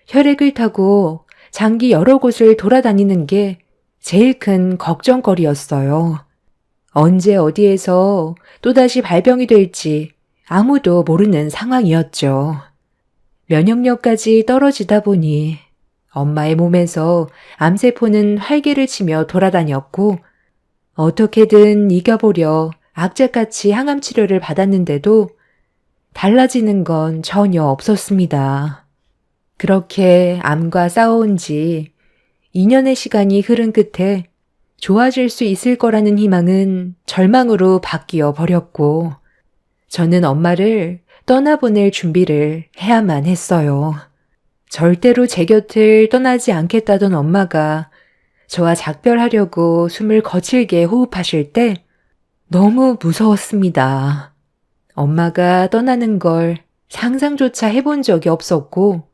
혈액을 타고 장기 여러 곳을 돌아다니는 게 제일 큰 걱정거리였어요. 언제 어디에서 또다시 발병이 될지 아무도 모르는 상황이었죠. 면역력까지 떨어지다 보니 엄마의 몸에서 암세포는 활개를 치며 돌아다녔고 어떻게든 이겨보려 악착같이 항암 치료를 받았는데도 달라지는 건 전혀 없었습니다. 그렇게 암과 싸워온 지 2년의 시간이 흐른 끝에 좋아질 수 있을 거라는 희망은 절망으로 바뀌어 버렸고 저는 엄마를 떠나보낼 준비를 해야만 했어요. 절대로 제 곁을 떠나지 않겠다던 엄마가 저와 작별하려고 숨을 거칠게 호흡하실 때 너무 무서웠습니다. 엄마가 떠나는 걸 상상조차 해본 적이 없었고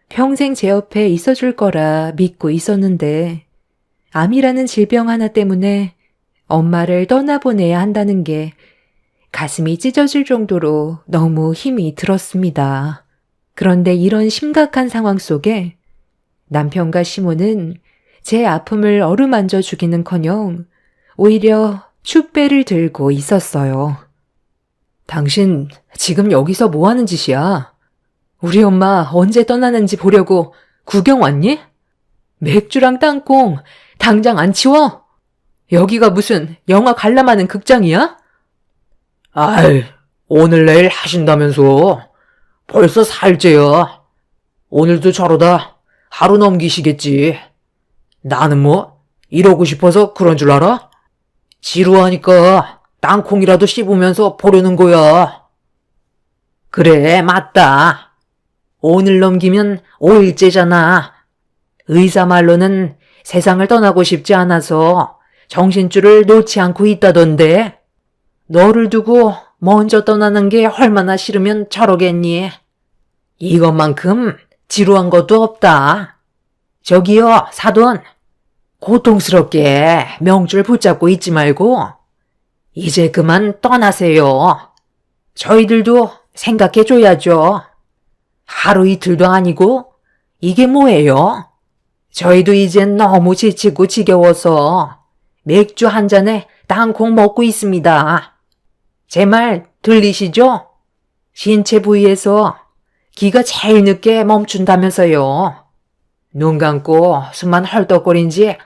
평생 제 옆에 있어줄 거라 믿고 있었는데 암이라는 질병 하나 때문에 엄마를 떠나보내야 한다는 게 가슴이 찢어질 정도로 너무 힘이 들었습니다. 그런데 이런 심각한 상황 속에 남편과 시모는 제 아픔을 어루만져 주기는커녕 오히려 축배를 들고 있었어요. 당신 지금 여기서 뭐 하는 짓이야? 우리 엄마 언제 떠나는지 보려고 구경 왔니? 맥주랑 땅콩 당장 안 치워? 여기가 무슨 영화 관람하는 극장이야? 아이, 오늘 내일 하신다면서. 벌써 사흘째야. 오늘도 저러다 하루 넘기시겠지. 나는 뭐 이러고 싶어서 그런 줄 알아? 지루하니까 땅콩이라도 씹으면서 보려는 거야. 그래, 맞다. 오늘 넘기면 5일째잖아. 의사 말로는 세상을 떠나고 싶지 않아서 정신줄을 놓지 않고 있다던데. 너를 두고 먼저 떠나는 게 얼마나 싫으면 저러겠니? 이것만큼 지루한 것도 없다. 저기요, 사돈. 고통스럽게 명줄 붙잡고 있지 말고 이제 그만 떠나세요. 저희들도 생각해줘야죠. 하루 이틀도 아니고 이게 뭐예요? 저희도 이젠 너무 지치고 지겨워서 맥주 한 잔에 땅콩 먹고 있습니다. 제 말 들리시죠? 신체 부위에서 기가 제일 늦게 멈춘다면서요. 눈 감고 숨만 헐떡거린 지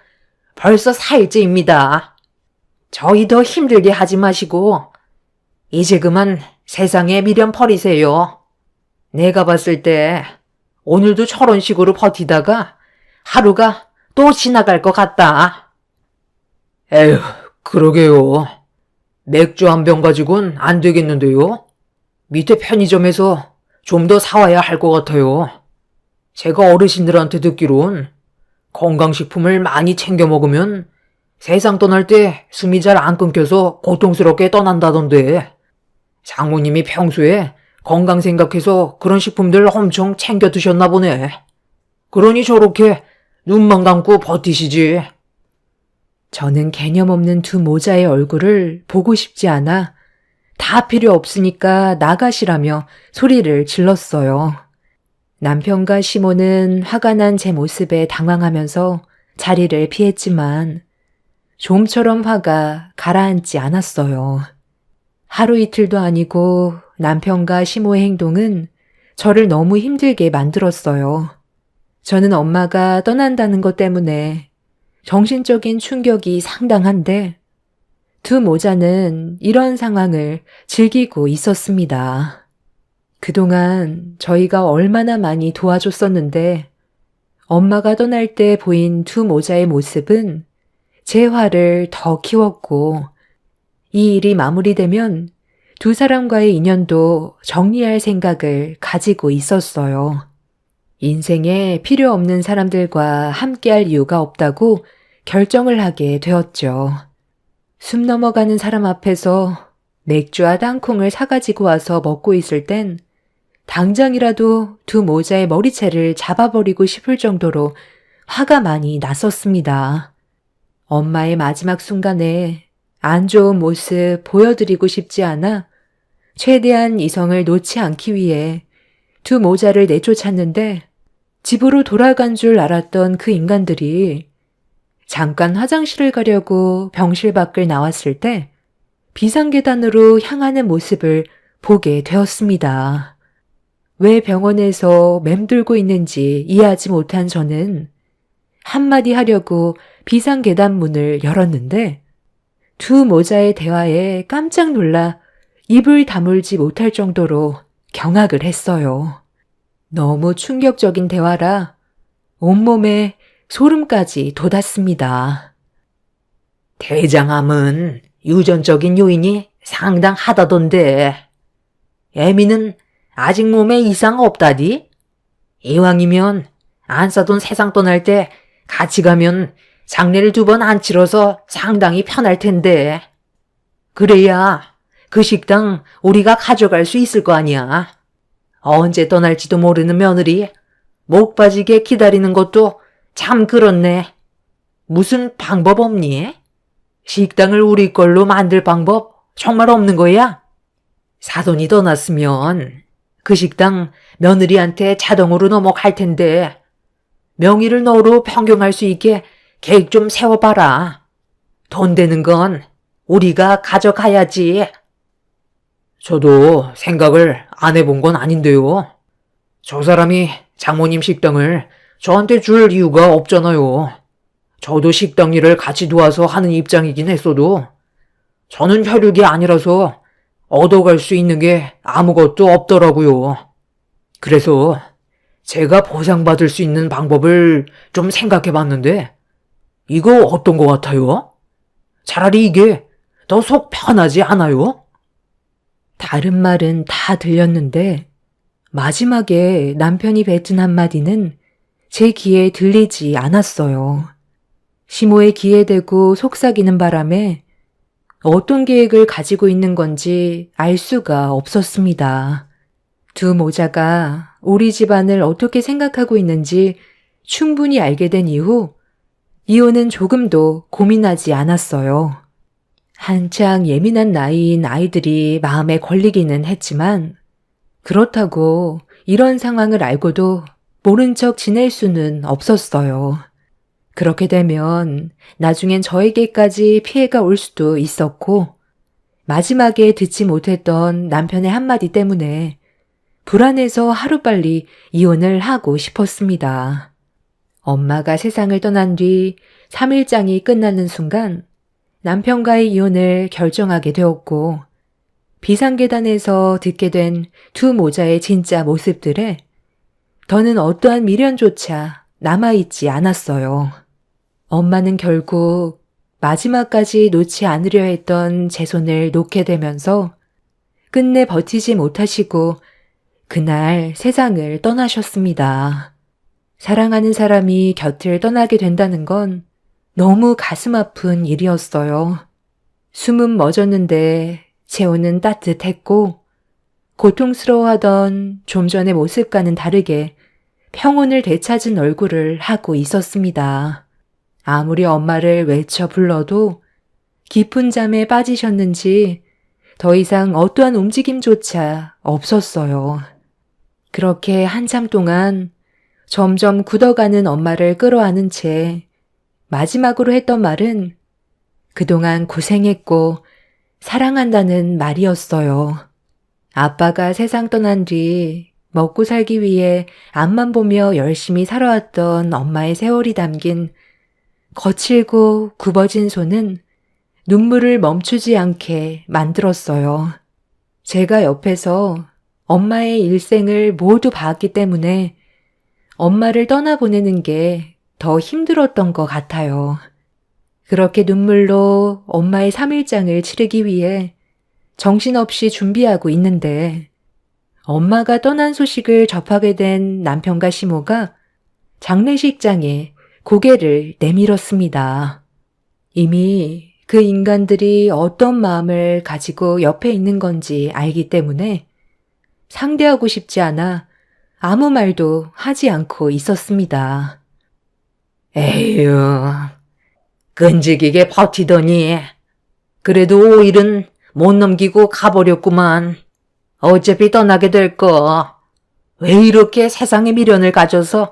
벌써 4일째입니다. 저희 더 힘들게 하지 마시고 이제 그만 세상에 미련 버리세요. 내가 봤을 때 오늘도 저런 식으로 버티다가 하루가 또 지나갈 것 같다. 에휴, 그러게요. 맥주 한 병 가지고는 안 되겠는데요. 밑에 편의점에서 좀 더 사와야 할 것 같아요. 제가 어르신들한테 듣기론 건강식품을 많이 챙겨 먹으면 세상 떠날 때 숨이 잘 안 끊겨서 고통스럽게 떠난다던데. 장모님이 평소에 건강 생각해서 그런 식품들 엄청 챙겨 드셨나 보네. 그러니 저렇게 눈만 감고 버티시지. 저는 개념 없는 두 모자의 얼굴을 보고 싶지 않아 다 필요 없으니까 나가시라며 소리를 질렀어요. 남편과 시모는 화가 난 제 모습에 당황하면서 자리를 피했지만 좀처럼 화가 가라앉지 않았어요. 하루 이틀도 아니고 남편과 시모의 행동은 저를 너무 힘들게 만들었어요. 저는 엄마가 떠난다는 것 때문에 정신적인 충격이 상당한데 두 모자는 이런 상황을 즐기고 있었습니다. 그동안 저희가 얼마나 많이 도와줬었는데 엄마가 떠날 때 보인 두 모자의 모습은 제 화를 더 키웠고 이 일이 마무리되면 두 사람과의 인연도 정리할 생각을 가지고 있었어요. 인생에 필요 없는 사람들과 함께할 이유가 없다고 결정을 하게 되었죠. 숨 넘어가는 사람 앞에서 맥주와 땅콩을 사가지고 와서 먹고 있을 땐 당장이라도 두 모자의 머리채를 잡아버리고 싶을 정도로 화가 많이 났었습니다. 엄마의 마지막 순간에 안 좋은 모습 보여드리고 싶지 않아 최대한 이성을 놓지 않기 위해 두 모자를 내쫓았는데 집으로 돌아간 줄 알았던 그 인간들이 잠깐 화장실을 가려고 병실 밖을 나왔을 때 비상계단으로 향하는 모습을 보게 되었습니다. 왜 병원에서 맴돌고 있는지 이해하지 못한 저는 한마디 하려고 비상계단 문을 열었는데 두 모자의 대화에 깜짝 놀라 입을 다물지 못할 정도로 경악을 했어요. 너무 충격적인 대화라 온몸에 소름까지 돋았습니다. 대장암은 유전적인 요인이 상당하다던데 애미는 아직 몸에 이상 없다디? 이왕이면 안 싸돈 세상 떠날 때 같이 가면 장례를 2번 안 치러서 상당히 편할 텐데. 그래야 그 식당 우리가 가져갈 수 있을 거 아니야. 언제 떠날지도 모르는 며느리 목 빠지게 기다리는 것도 참 그렇네. 무슨 방법 없니? 식당을 우리 걸로 만들 방법 정말 없는 거야? 사돈이 떠났으면 그 식당 며느리한테 자동으로 넘어갈 텐데 명의를 너로 변경할 수 있게 계획 좀 세워봐라. 돈 되는 건 우리가 가져가야지. 저도 생각을 안 해본 건 아닌데요. 저 사람이 장모님 식당을 저한테 줄 이유가 없잖아요. 저도 식당 일을 같이 도와서 하는 입장이긴 했어도 저는 혈육이 아니라서 얻어갈 수 있는 게 아무것도 없더라고요. 그래서 제가 보상받을 수 있는 방법을 좀 생각해 봤는데 이거 어떤 것 같아요? 차라리 이게 더 속 편하지 않아요? 다른 말은 다 들렸는데 마지막에 남편이 뱉은 한마디는 제 귀에 들리지 않았어요. 시모의 귀에 대고 속삭이는 바람에 어떤 계획을 가지고 있는 건지 알 수가 없었습니다. 두 모자가 우리 집안을 어떻게 생각하고 있는지 충분히 알게 된 이후 이혼은 조금도 고민하지 않았어요. 한창 예민한 나이인 아이들이 마음에 걸리기는 했지만 그렇다고 이런 상황을 알고도 모른 척 지낼 수는 없었어요. 그렇게 되면 나중엔 저에게까지 피해가 올 수도 있었고 마지막에 듣지 못했던 남편의 한마디 때문에 불안해서 하루빨리 이혼을 하고 싶었습니다. 엄마가 세상을 떠난 뒤 3일장이 끝나는 순간 남편과의 이혼을 결정하게 되었고 비상계단에서 듣게 된 두 모자의 진짜 모습들에 더는 어떠한 미련조차 남아있지 않았어요. 엄마는 결국 마지막까지 놓지 않으려 했던 제 손을 놓게 되면서 끝내 버티지 못하시고 그날 세상을 떠나셨습니다. 사랑하는 사람이 곁을 떠나게 된다는 건 너무 가슴 아픈 일이었어요. 숨은 멎었는데 체온은 따뜻했고 고통스러워하던 좀 전의 모습과는 다르게 평온을 되찾은 얼굴을 하고 있었습니다. 아무리 엄마를 외쳐 불러도 깊은 잠에 빠지셨는지 더 이상 어떠한 움직임조차 없었어요. 그렇게 한참 동안 점점 굳어가는 엄마를 끌어안은 채 마지막으로 했던 말은 그동안 고생했고 사랑한다는 말이었어요. 아빠가 세상 떠난 뒤 먹고 살기 위해 앞만 보며 열심히 살아왔던 엄마의 세월이 담긴 거칠고 굽어진 손은 눈물을 멈추지 않게 만들었어요. 제가 옆에서 엄마의 일생을 모두 봤기 때문에 엄마를 떠나보내는 게 더 힘들었던 것 같아요. 그렇게 눈물로 엄마의 3일장을 치르기 위해 정신없이 준비하고 있는데 엄마가 떠난 소식을 접하게 된 남편과 시모가 장례식장에 고개를 내밀었습니다. 이미 그 인간들이 어떤 마음을 가지고 옆에 있는 건지 알기 때문에 상대하고 싶지 않아 아무 말도 하지 않고 있었습니다. 에휴, 끈질기게 버티더니 그래도 5일은 못 넘기고 가버렸구만. 어차피 떠나게 될 거. 왜 이렇게 세상에 미련을 가져서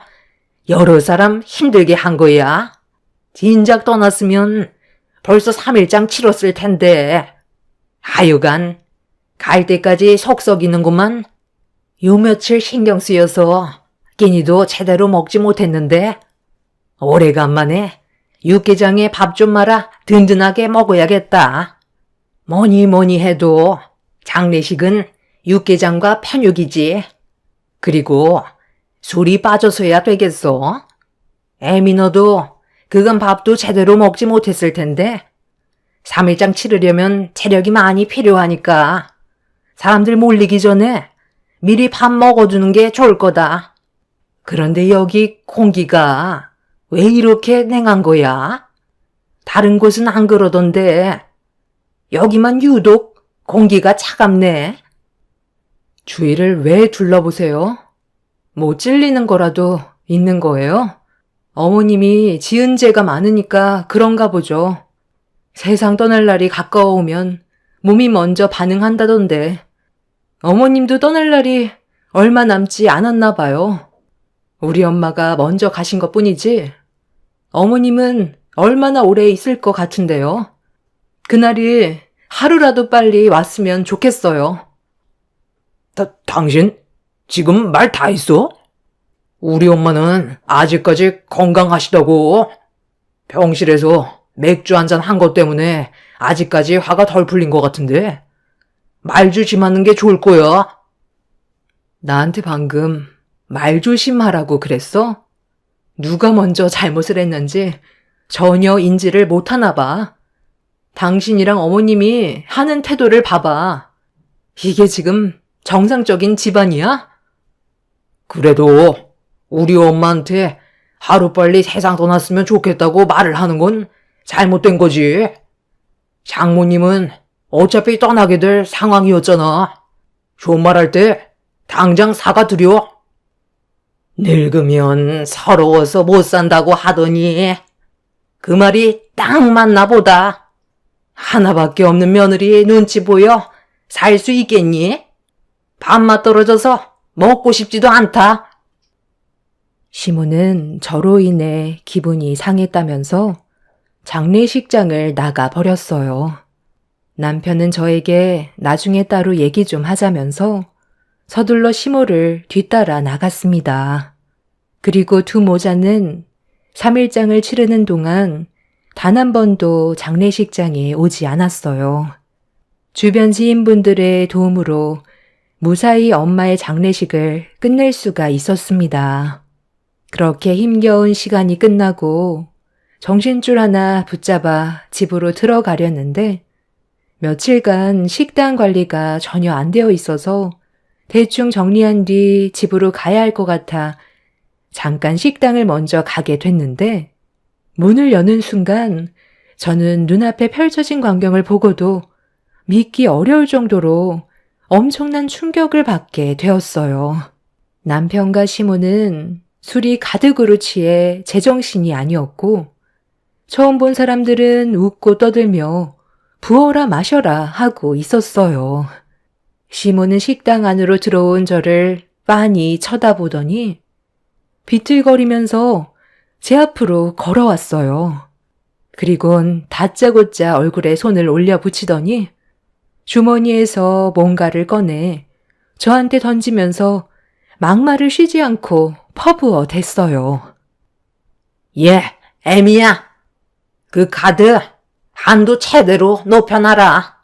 여러 사람 힘들게 한 거야? 진작 떠났으면 벌써 3일장 치렀을 텐데. 하여간 갈 때까지 속 썩이는구만. 요 며칠 신경 쓰여서 끼니도 제대로 먹지 못했는데 오래간만에 육개장에 밥 좀 말아 든든하게 먹어야겠다. 뭐니 해도 장례식은 육개장과 편육이지. 그리고 술이 빠져서야 되겠어. 애미 너도 그건 밥도 제대로 먹지 못했을 텐데 3일장 치르려면 체력이 많이 필요하니까 사람들 몰리기 전에 미리 밥 먹어두는 게 좋을 거다. 그런데 여기 공기가 왜 이렇게 냉한 거야? 다른 곳은 안 그러던데 여기만 유독 공기가 차갑네. 주위를 왜 둘러보세요? 뭐 찔리는 거라도 있는 거예요? 어머님이 지은 죄가 많으니까 그런가 보죠. 세상 떠날 날이 가까워오면 몸이 먼저 반응한다던데 어머님도 떠날 날이 얼마 남지 않았나 봐요. 우리 엄마가 먼저 가신 것뿐이지 어머님은 얼마나 오래 있을 것 같은데요. 그날이 하루라도 빨리 왔으면 좋겠어요. 당신 지금 말 다 했어? 우리 엄마는 아직까지 건강하시다고. 병실에서 맥주 한잔 한 것 때문에 아직까지 화가 덜 풀린 것 같은데 말 조심하는 게 좋을 거야. 나한테 방금 말 조심하라고 그랬어? 누가 먼저 잘못을 했는지 전혀 인지를 못하나 봐. 당신이랑 어머님이 하는 태도를 봐봐. 이게 지금 정상적인 집안이야? 그래도 우리 엄마한테 하루빨리 세상 떠났으면 좋겠다고 말을 하는 건 잘못된 거지. 장모님은 어차피 떠나게 될 상황이었잖아. 존말할 때 당장 사과드려. 늙으면 서러워서 못 산다고 하더니 그 말이 딱 맞나 보다. 하나밖에 없는 며느리 눈치 보여 살 수 있겠니? 밥맛 떨어져서 먹고 싶지도 않다. 시모는 저로 인해 기분이 상했다면서 장례식장을 나가 버렸어요. 남편은 저에게 나중에 따로 얘기 좀 하자면서 서둘러 시모를 뒤따라 나갔습니다. 그리고 두 모자는 3일장을 치르는 동안 단 한 번도 장례식장에 오지 않았어요. 주변 지인분들의 도움으로 무사히 엄마의 장례식을 끝낼 수가 있었습니다. 그렇게 힘겨운 시간이 끝나고 정신줄 하나 붙잡아 집으로 들어가려는데 며칠간 식당 관리가 전혀 안 되어 있어서 대충 정리한 뒤 집으로 가야 할 것 같아 잠깐 식당을 먼저 가게 됐는데 문을 여는 순간 저는 눈앞에 펼쳐진 광경을 보고도 믿기 어려울 정도로 엄청난 충격을 받게 되었어요. 남편과 시모는 술이 가득으로 취해 제정신이 아니었고 처음 본 사람들은 웃고 떠들며 부어라 마셔라 하고 있었어요. 시모는 식당 안으로 들어온 저를 빤히 쳐다보더니 비틀거리면서 제 앞으로 걸어왔어요. 그리곤 다짜고짜 얼굴에 손을 올려 붙이더니 주머니에서 뭔가를 꺼내 저한테 던지면서 막말을 쉬지 않고 퍼부어 댔어요. 애미야. 그 카드 한도 최대로 높여놔라.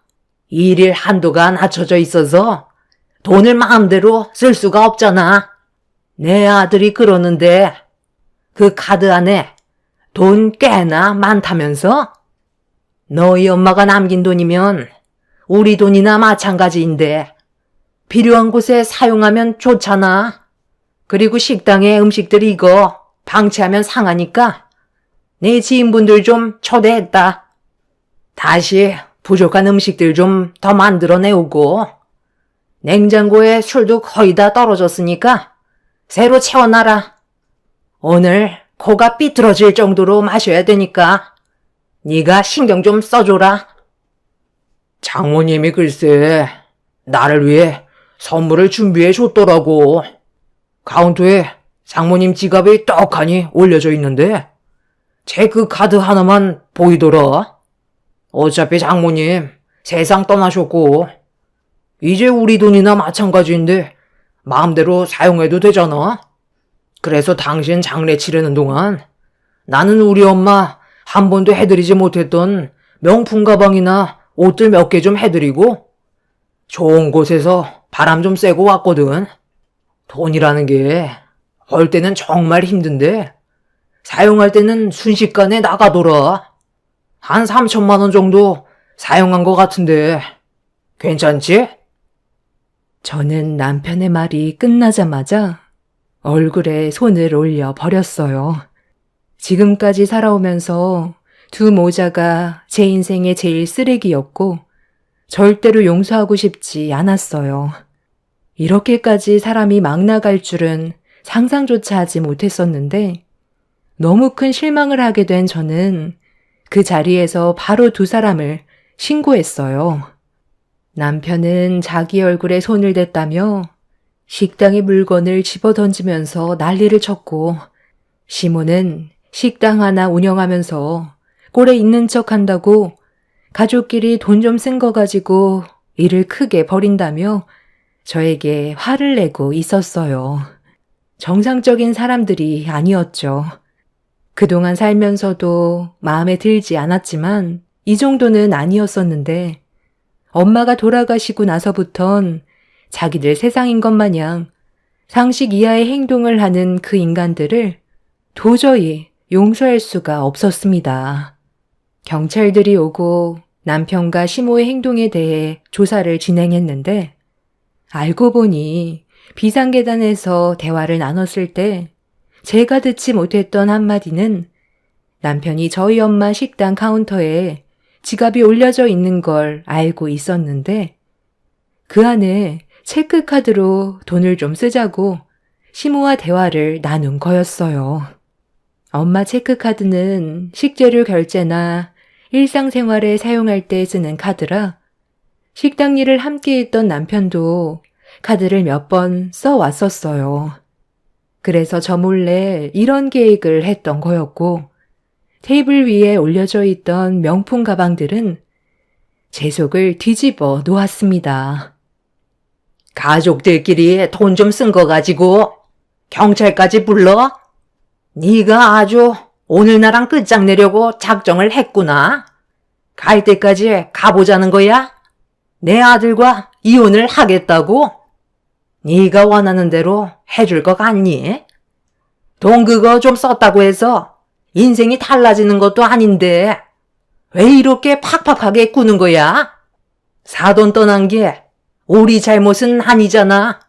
일일 한도가 낮춰져 있어서 돈을 마음대로 쓸 수가 없잖아. 내 아들이 그러는데 그 카드 안에 돈 꽤나 많다면서? 너희 엄마가 남긴 돈이면 우리 돈이나 마찬가지인데 필요한 곳에 사용하면 좋잖아. 그리고 식당에 음식들 이거 방치하면 상하니까 내 지인분들 좀 초대했다. 다시 부족한 음식들 좀 더 만들어내오고 냉장고에 술도 거의 다 떨어졌으니까 새로 채워놔라. 오늘 코가 삐뚤어질 정도로 마셔야 되니까 네가 신경 좀 써줘라. 장모님이 글쎄 나를 위해 선물을 준비해 줬더라고. 카운터에 장모님 지갑이 떡하니 올려져 있는데 체크 카드 하나만 보이더라. 어차피 장모님 세상 떠나셨고 이제 우리 돈이나 마찬가지인데 마음대로 사용해도 되잖아. 그래서 당신 장례 치르는 동안 나는 우리 엄마 한 번도 해드리지 못했던 명품 가방이나 옷들 몇 개 좀 해드리고 좋은 곳에서 바람 좀 쐬고 왔거든. 돈이라는 게 벌 때는 정말 힘든데 사용할 때는 순식간에 나가더라. 한 3천만 원 정도 사용한 것 같은데 괜찮지? 저는 남편의 말이 끝나자마자 얼굴에 손을 올려 버렸어요. 지금까지 살아오면서 두 모자가 제 인생의 제일 쓰레기였고 절대로 용서하고 싶지 않았어요. 이렇게까지 사람이 막 나갈 줄은 상상조차 하지 못했었는데 너무 큰 실망을 하게 된 저는 그 자리에서 바로 두 사람을 신고했어요. 남편은 자기 얼굴에 손을 댔다며 식당의 물건을 집어던지면서 난리를 쳤고 시모는 식당 하나 운영하면서 꼴에 있는 척 한다고 가족끼리 돈 좀 쓴 거 가지고 일을 크게 벌인다며 저에게 화를 내고 있었어요. 정상적인 사람들이 아니었죠. 그동안 살면서도 마음에 들지 않았지만 이 정도는 아니었었는데 엄마가 돌아가시고 나서부턴 자기들 세상인 것 마냥 상식 이하의 행동을 하는 그 인간들을 도저히 용서할 수가 없었습니다. 경찰들이 오고 남편과 시모의 행동에 대해 조사를 진행했는데 알고 보니 비상계단에서 대화를 나눴을 때 제가 듣지 못했던 한마디는 남편이 저희 엄마 식당 카운터에 지갑이 올려져 있는 걸 알고 있었는데 그 안에 체크카드로 돈을 좀 쓰자고 시모와 대화를 나눈 거였어요. 엄마 체크카드는 식재료 결제나 일상생활에 사용할 때 쓰는 카드라 식당 일을 함께 했던 남편도 카드를 몇 번 써왔었어요. 그래서 저 몰래 이런 계획을 했던 거였고 테이블 위에 올려져 있던 명품 가방들은 제 속을 뒤집어 놓았습니다. 가족들끼리 돈 좀 쓴 거 가지고 경찰까지 불러? 네가 아주 오늘 나랑 끝장내려고 작정을 했구나. 갈 때까지 가보자는 거야? 내 아들과 이혼을 하겠다고? 네가 원하는 대로 해줄 것 같니? 돈 그거 좀 썼다고 해서 인생이 달라지는 것도 아닌데 왜 이렇게 팍팍하게 꾸는 거야? 사돈 떠난 게 우리 잘못은 아니잖아.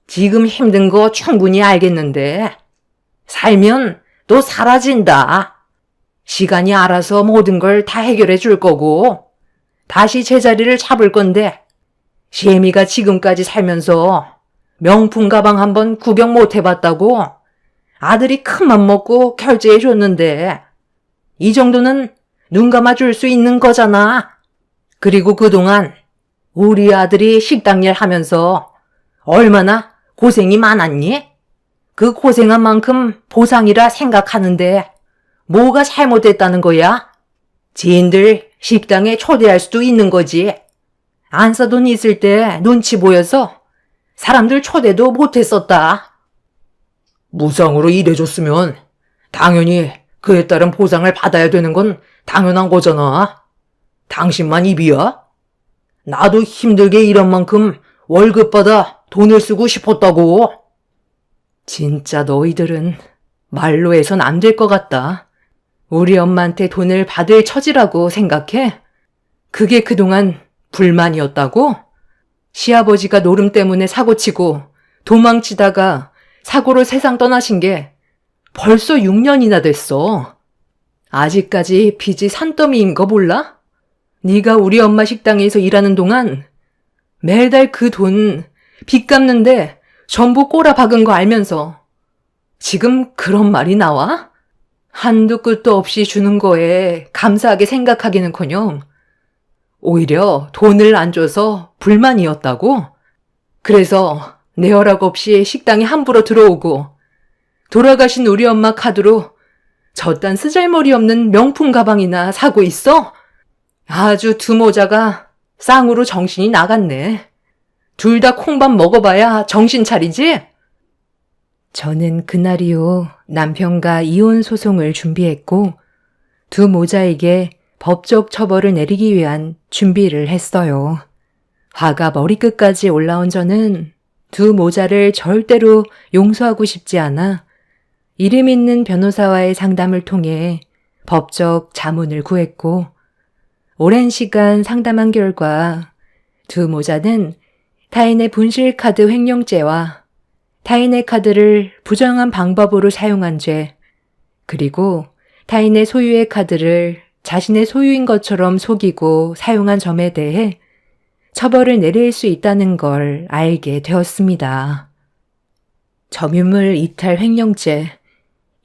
지금 힘든 거 충분히 알겠는데 살면 또 사라진다. 시간이 알아서 모든 걸 다 해결해 줄 거고 다시 제자리를 잡을 건데 시애미가 지금까지 살면서 명품 가방 한번 구경 못 해봤다고 아들이 큰맘 먹고 결제해 줬는데 이 정도는 눈 감아줄 수 있는 거잖아. 그리고 그동안 우리 아들이 식당 일 하면서 얼마나 고생이 많았니? 그 고생한 만큼 보상이라 생각하는데 뭐가 잘못됐다는 거야? 지인들 식당에 초대할 수도 있는 거지. 안 써돈 있을 때 눈치 보여서 사람들 초대도 못했었다. 무상으로 일해줬으면 당연히 그에 따른 보상을 받아야 되는 건 당연한 거잖아. 당신만 입이야? 나도 힘들게 일한 만큼 월급 받아 돈을 쓰고 싶었다고. 진짜 너희들은 말로 해선 안 될 것 같다. 우리 엄마한테 돈을 받을 처지라고 생각해? 그게 그동안 불만이었다고? 시아버지가 노름 때문에 사고치고 도망치다가 사고로 세상 떠나신 게 벌써 6년이나 됐어. 아직까지 빚이 산더미인 거 몰라? 네가 우리 엄마 식당에서 일하는 동안 매달 그 돈 빚 갚는데 전부 꼬라 박은 거 알면서 지금 그런 말이 나와? 한두 끝도 없이 주는 거에 감사하게 생각하기는커녕 오히려 돈을 안 줘서 불만이었다고? 그래서 내 허락 없이 식당에 함부로 들어오고 돌아가신 우리 엄마 카드로 저딴 쓰잘머리 없는 명품 가방이나 사고 있어? 아주 두 모자가 쌍으로 정신이 나갔네. 둘 다 콩밥 먹어봐야 정신 차리지? 저는 그날 이후 남편과 이혼 소송을 준비했고 두 모자에게 법적 처벌을 내리기 위한 준비를 했어요. 화가 머리끝까지 올라온 저는 두 모자를 절대로 용서하고 싶지 않아 이름 있는 변호사와의 상담을 통해 법적 자문을 구했고 오랜 시간 상담한 결과 두 모자는 타인의 분실카드 횡령죄와 타인의 카드를 부정한 방법으로 사용한 죄, 그리고 타인의 소유의 카드를 자신의 소유인 것처럼 속이고 사용한 점에 대해 처벌을 내릴 수 있다는 걸 알게 되었습니다. 점유물 이탈 횡령죄,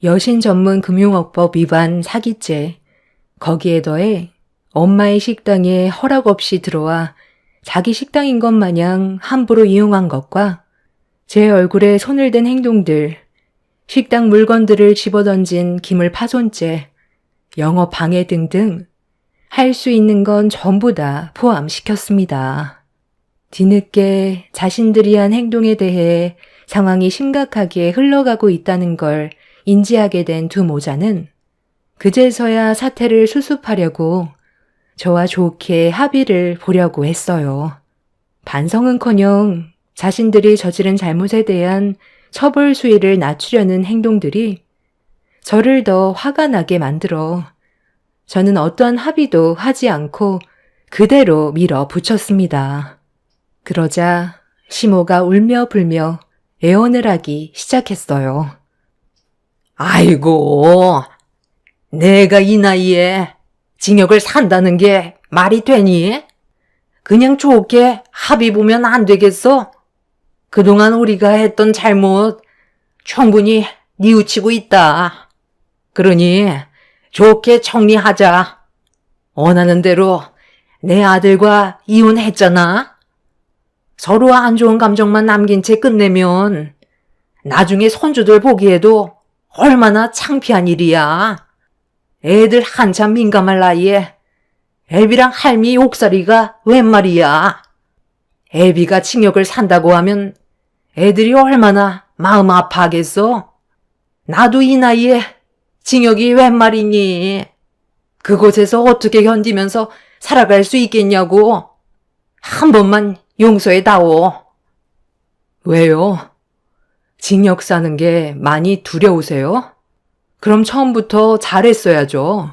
여신 전문 금융업법 위반 사기죄, 거기에 더해 엄마의 식당에 허락 없이 들어와 자기 식당인 것 마냥 함부로 이용한 것과 제 얼굴에 손을 댄 행동들, 식당 물건들을 집어던진 기물 파손죄, 영업 방해 등등 할 수 있는 건 전부 다 포함시켰습니다. 뒤늦게 자신들이 한 행동에 대해 상황이 심각하게 흘러가고 있다는 걸 인지하게 된 두 모자는 그제서야 사태를 수습하려고 저와 좋게 합의를 보려고 했어요. 반성은커녕 자신들이 저지른 잘못에 대한 처벌 수위를 낮추려는 행동들이 저를 더 화가 나게 만들어 저는 어떠한 합의도 하지 않고 그대로 밀어붙였습니다. 그러자 시모가 울며 불며 애원을 하기 시작했어요. 아이고, 내가 이 나이에 징역을 산다는 게 말이 되니? 그냥 좋게 합의 보면 안 되겠어? 그동안 우리가 했던 잘못 충분히 뉘우치고 있다. 그러니 좋게 정리하자. 원하는 대로 내 아들과 이혼했잖아. 서로 안 좋은 감정만 남긴 채 끝내면 나중에 손주들 보기에도 얼마나 창피한 일이야. 애들 한참 민감할 나이에 애비랑 할미 옥살이가 웬 말이야. 애비가 징역을 산다고 하면 애들이 얼마나 마음 아파하겠어? 나도 이 나이에 징역이 웬 말이니? 그곳에서 어떻게 견디면서 살아갈 수 있겠냐고. 한 번만 용서해다오. 왜요? 징역 사는 게 많이 두려우세요? 그럼 처음부터 잘했어야죠.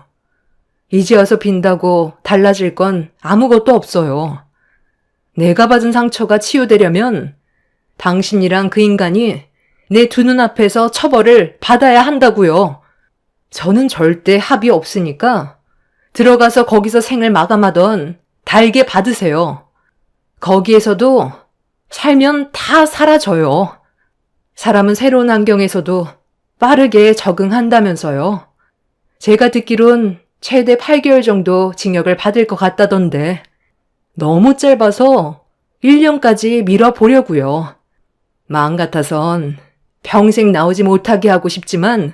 이제 와서 빈다고 달라질 건 아무것도 없어요. 내가 받은 상처가 치유되려면 당신이랑 그 인간이 내 두 눈앞에서 처벌을 받아야 한다고요. 저는 절대 합의 없으니까 들어가서 거기서 생을 마감하던 달게 받으세요. 거기에서도 살면 다 사라져요. 사람은 새로운 환경에서도 빠르게 적응한다면서요. 제가 듣기론 최대 8개월 정도 징역을 받을 것 같다던데 너무 짧아서 1년까지 밀어보려고요. 마음 같아선 평생 나오지 못하게 하고 싶지만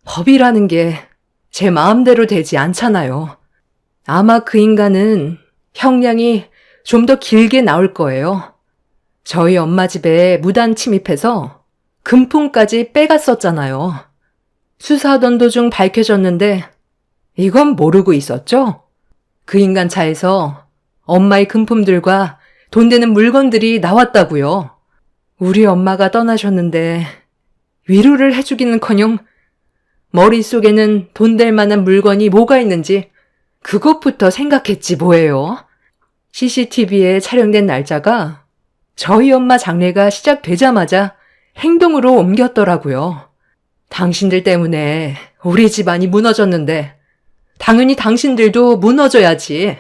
법이라는 게 제 마음대로 되지 않잖아요. 아마 그 인간은 형량이 좀 더 길게 나올 거예요. 저희 엄마 집에 무단 침입해서 금품까지 빼갔었잖아요. 수사하던 도중 밝혀졌는데 이건 모르고 있었죠? 그 인간 차에서 엄마의 금품들과 돈 되는 물건들이 나왔다고요. 우리 엄마가 떠나셨는데 위로를 해주기는커녕 머릿속에는 돈 될 만한 물건이 뭐가 있는지 그것부터 생각했지 뭐예요. CCTV에 촬영된 날짜가 저희 엄마 장례가 시작되자마자 행동으로 옮겼더라고요. 당신들 때문에 우리 집안이 무너졌는데 당연히 당신들도 무너져야지.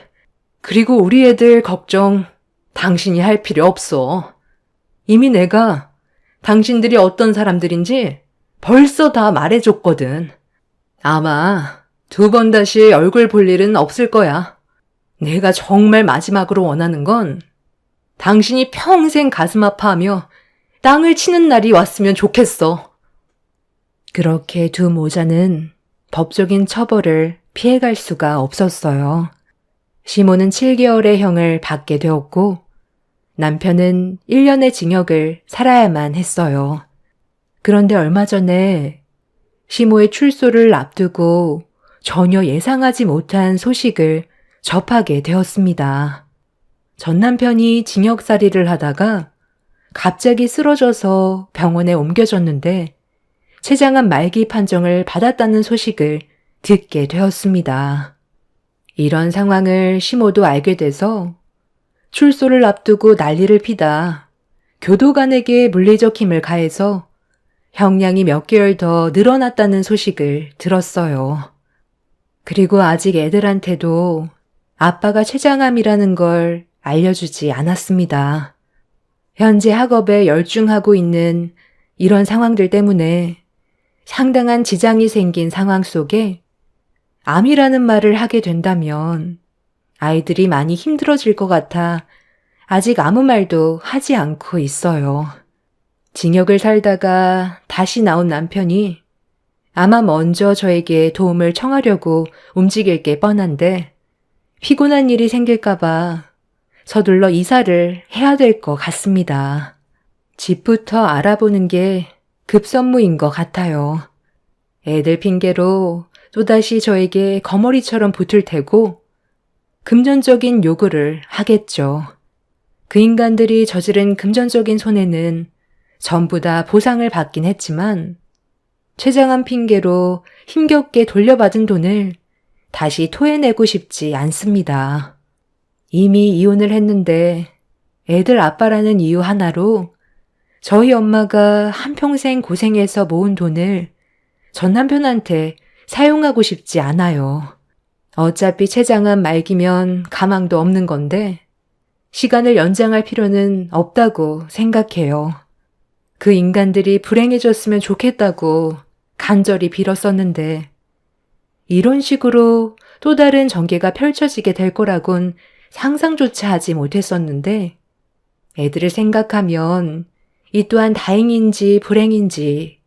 그리고 우리 애들 걱정 당신이 할 필요 없어. 이미 내가 당신들이 어떤 사람들인지 벌써 다 말해줬거든. 아마 2번 다시 얼굴 볼 일은 없을 거야. 내가 정말 마지막으로 원하는 건 당신이 평생 가슴 아파하며 땅을 치는 날이 왔으면 좋겠어. 그렇게 두 모자는 법적인 처벌을 피해갈 수가 없었어요. 시모는 7개월의 형을 받게 되었고 남편은 1년의 징역을 살아야만 했어요. 그런데 얼마 전에 시모의 출소를 앞두고 전혀 예상하지 못한 소식을 접하게 되었습니다. 전 남편이 징역살이를 하다가 갑자기 쓰러져서 병원에 옮겨졌는데 췌장암 말기 판정을 받았다는 소식을 듣게 되었습니다. 이런 상황을 시모도 알게 돼서 출소를 앞두고 난리를 피다 교도관에게 물리적 힘을 가해서 형량이 몇 개월 더 늘어났다는 소식을 들었어요. 그리고 아직 애들한테도 아빠가 췌장암이라는 걸 알려주지 않았습니다. 현재 학업에 열중하고 있는 이런 상황들 때문에 상당한 지장이 생긴 상황 속에 암이라는 말을 하게 된다면 아이들이 많이 힘들어질 것 같아 아직 아무 말도 하지 않고 있어요. 징역을 살다가 다시 나온 남편이 아마 먼저 저에게 도움을 청하려고 움직일 게 뻔한데 피곤한 일이 생길까봐 서둘러 이사를 해야 될 것 같습니다. 집부터 알아보는 게 급선무인 것 같아요. 애들 핑계로 또다시 저에게 거머리처럼 붙을 테고 금전적인 요구를 하겠죠. 그 인간들이 저지른 금전적인 손해는 전부 다 보상을 받긴 했지만 췌장암 핑계로 힘겹게 돌려받은 돈을 다시 토해내고 싶지 않습니다. 이미 이혼을 했는데 애들 아빠라는 이유 하나로 저희 엄마가 한평생 고생해서 모은 돈을 전 남편한테 사용하고 싶지 않아요. 어차피 췌장암 말기면 가망도 없는 건데 시간을 연장할 필요는 없다고 생각해요. 그 인간들이 불행해졌으면 좋겠다고 간절히 빌었었는데 이런 식으로 또 다른 전개가 펼쳐지게 될 거라곤 상상조차 하지 못했었는데 애들을 생각하면 이 또한 다행인지 불행인지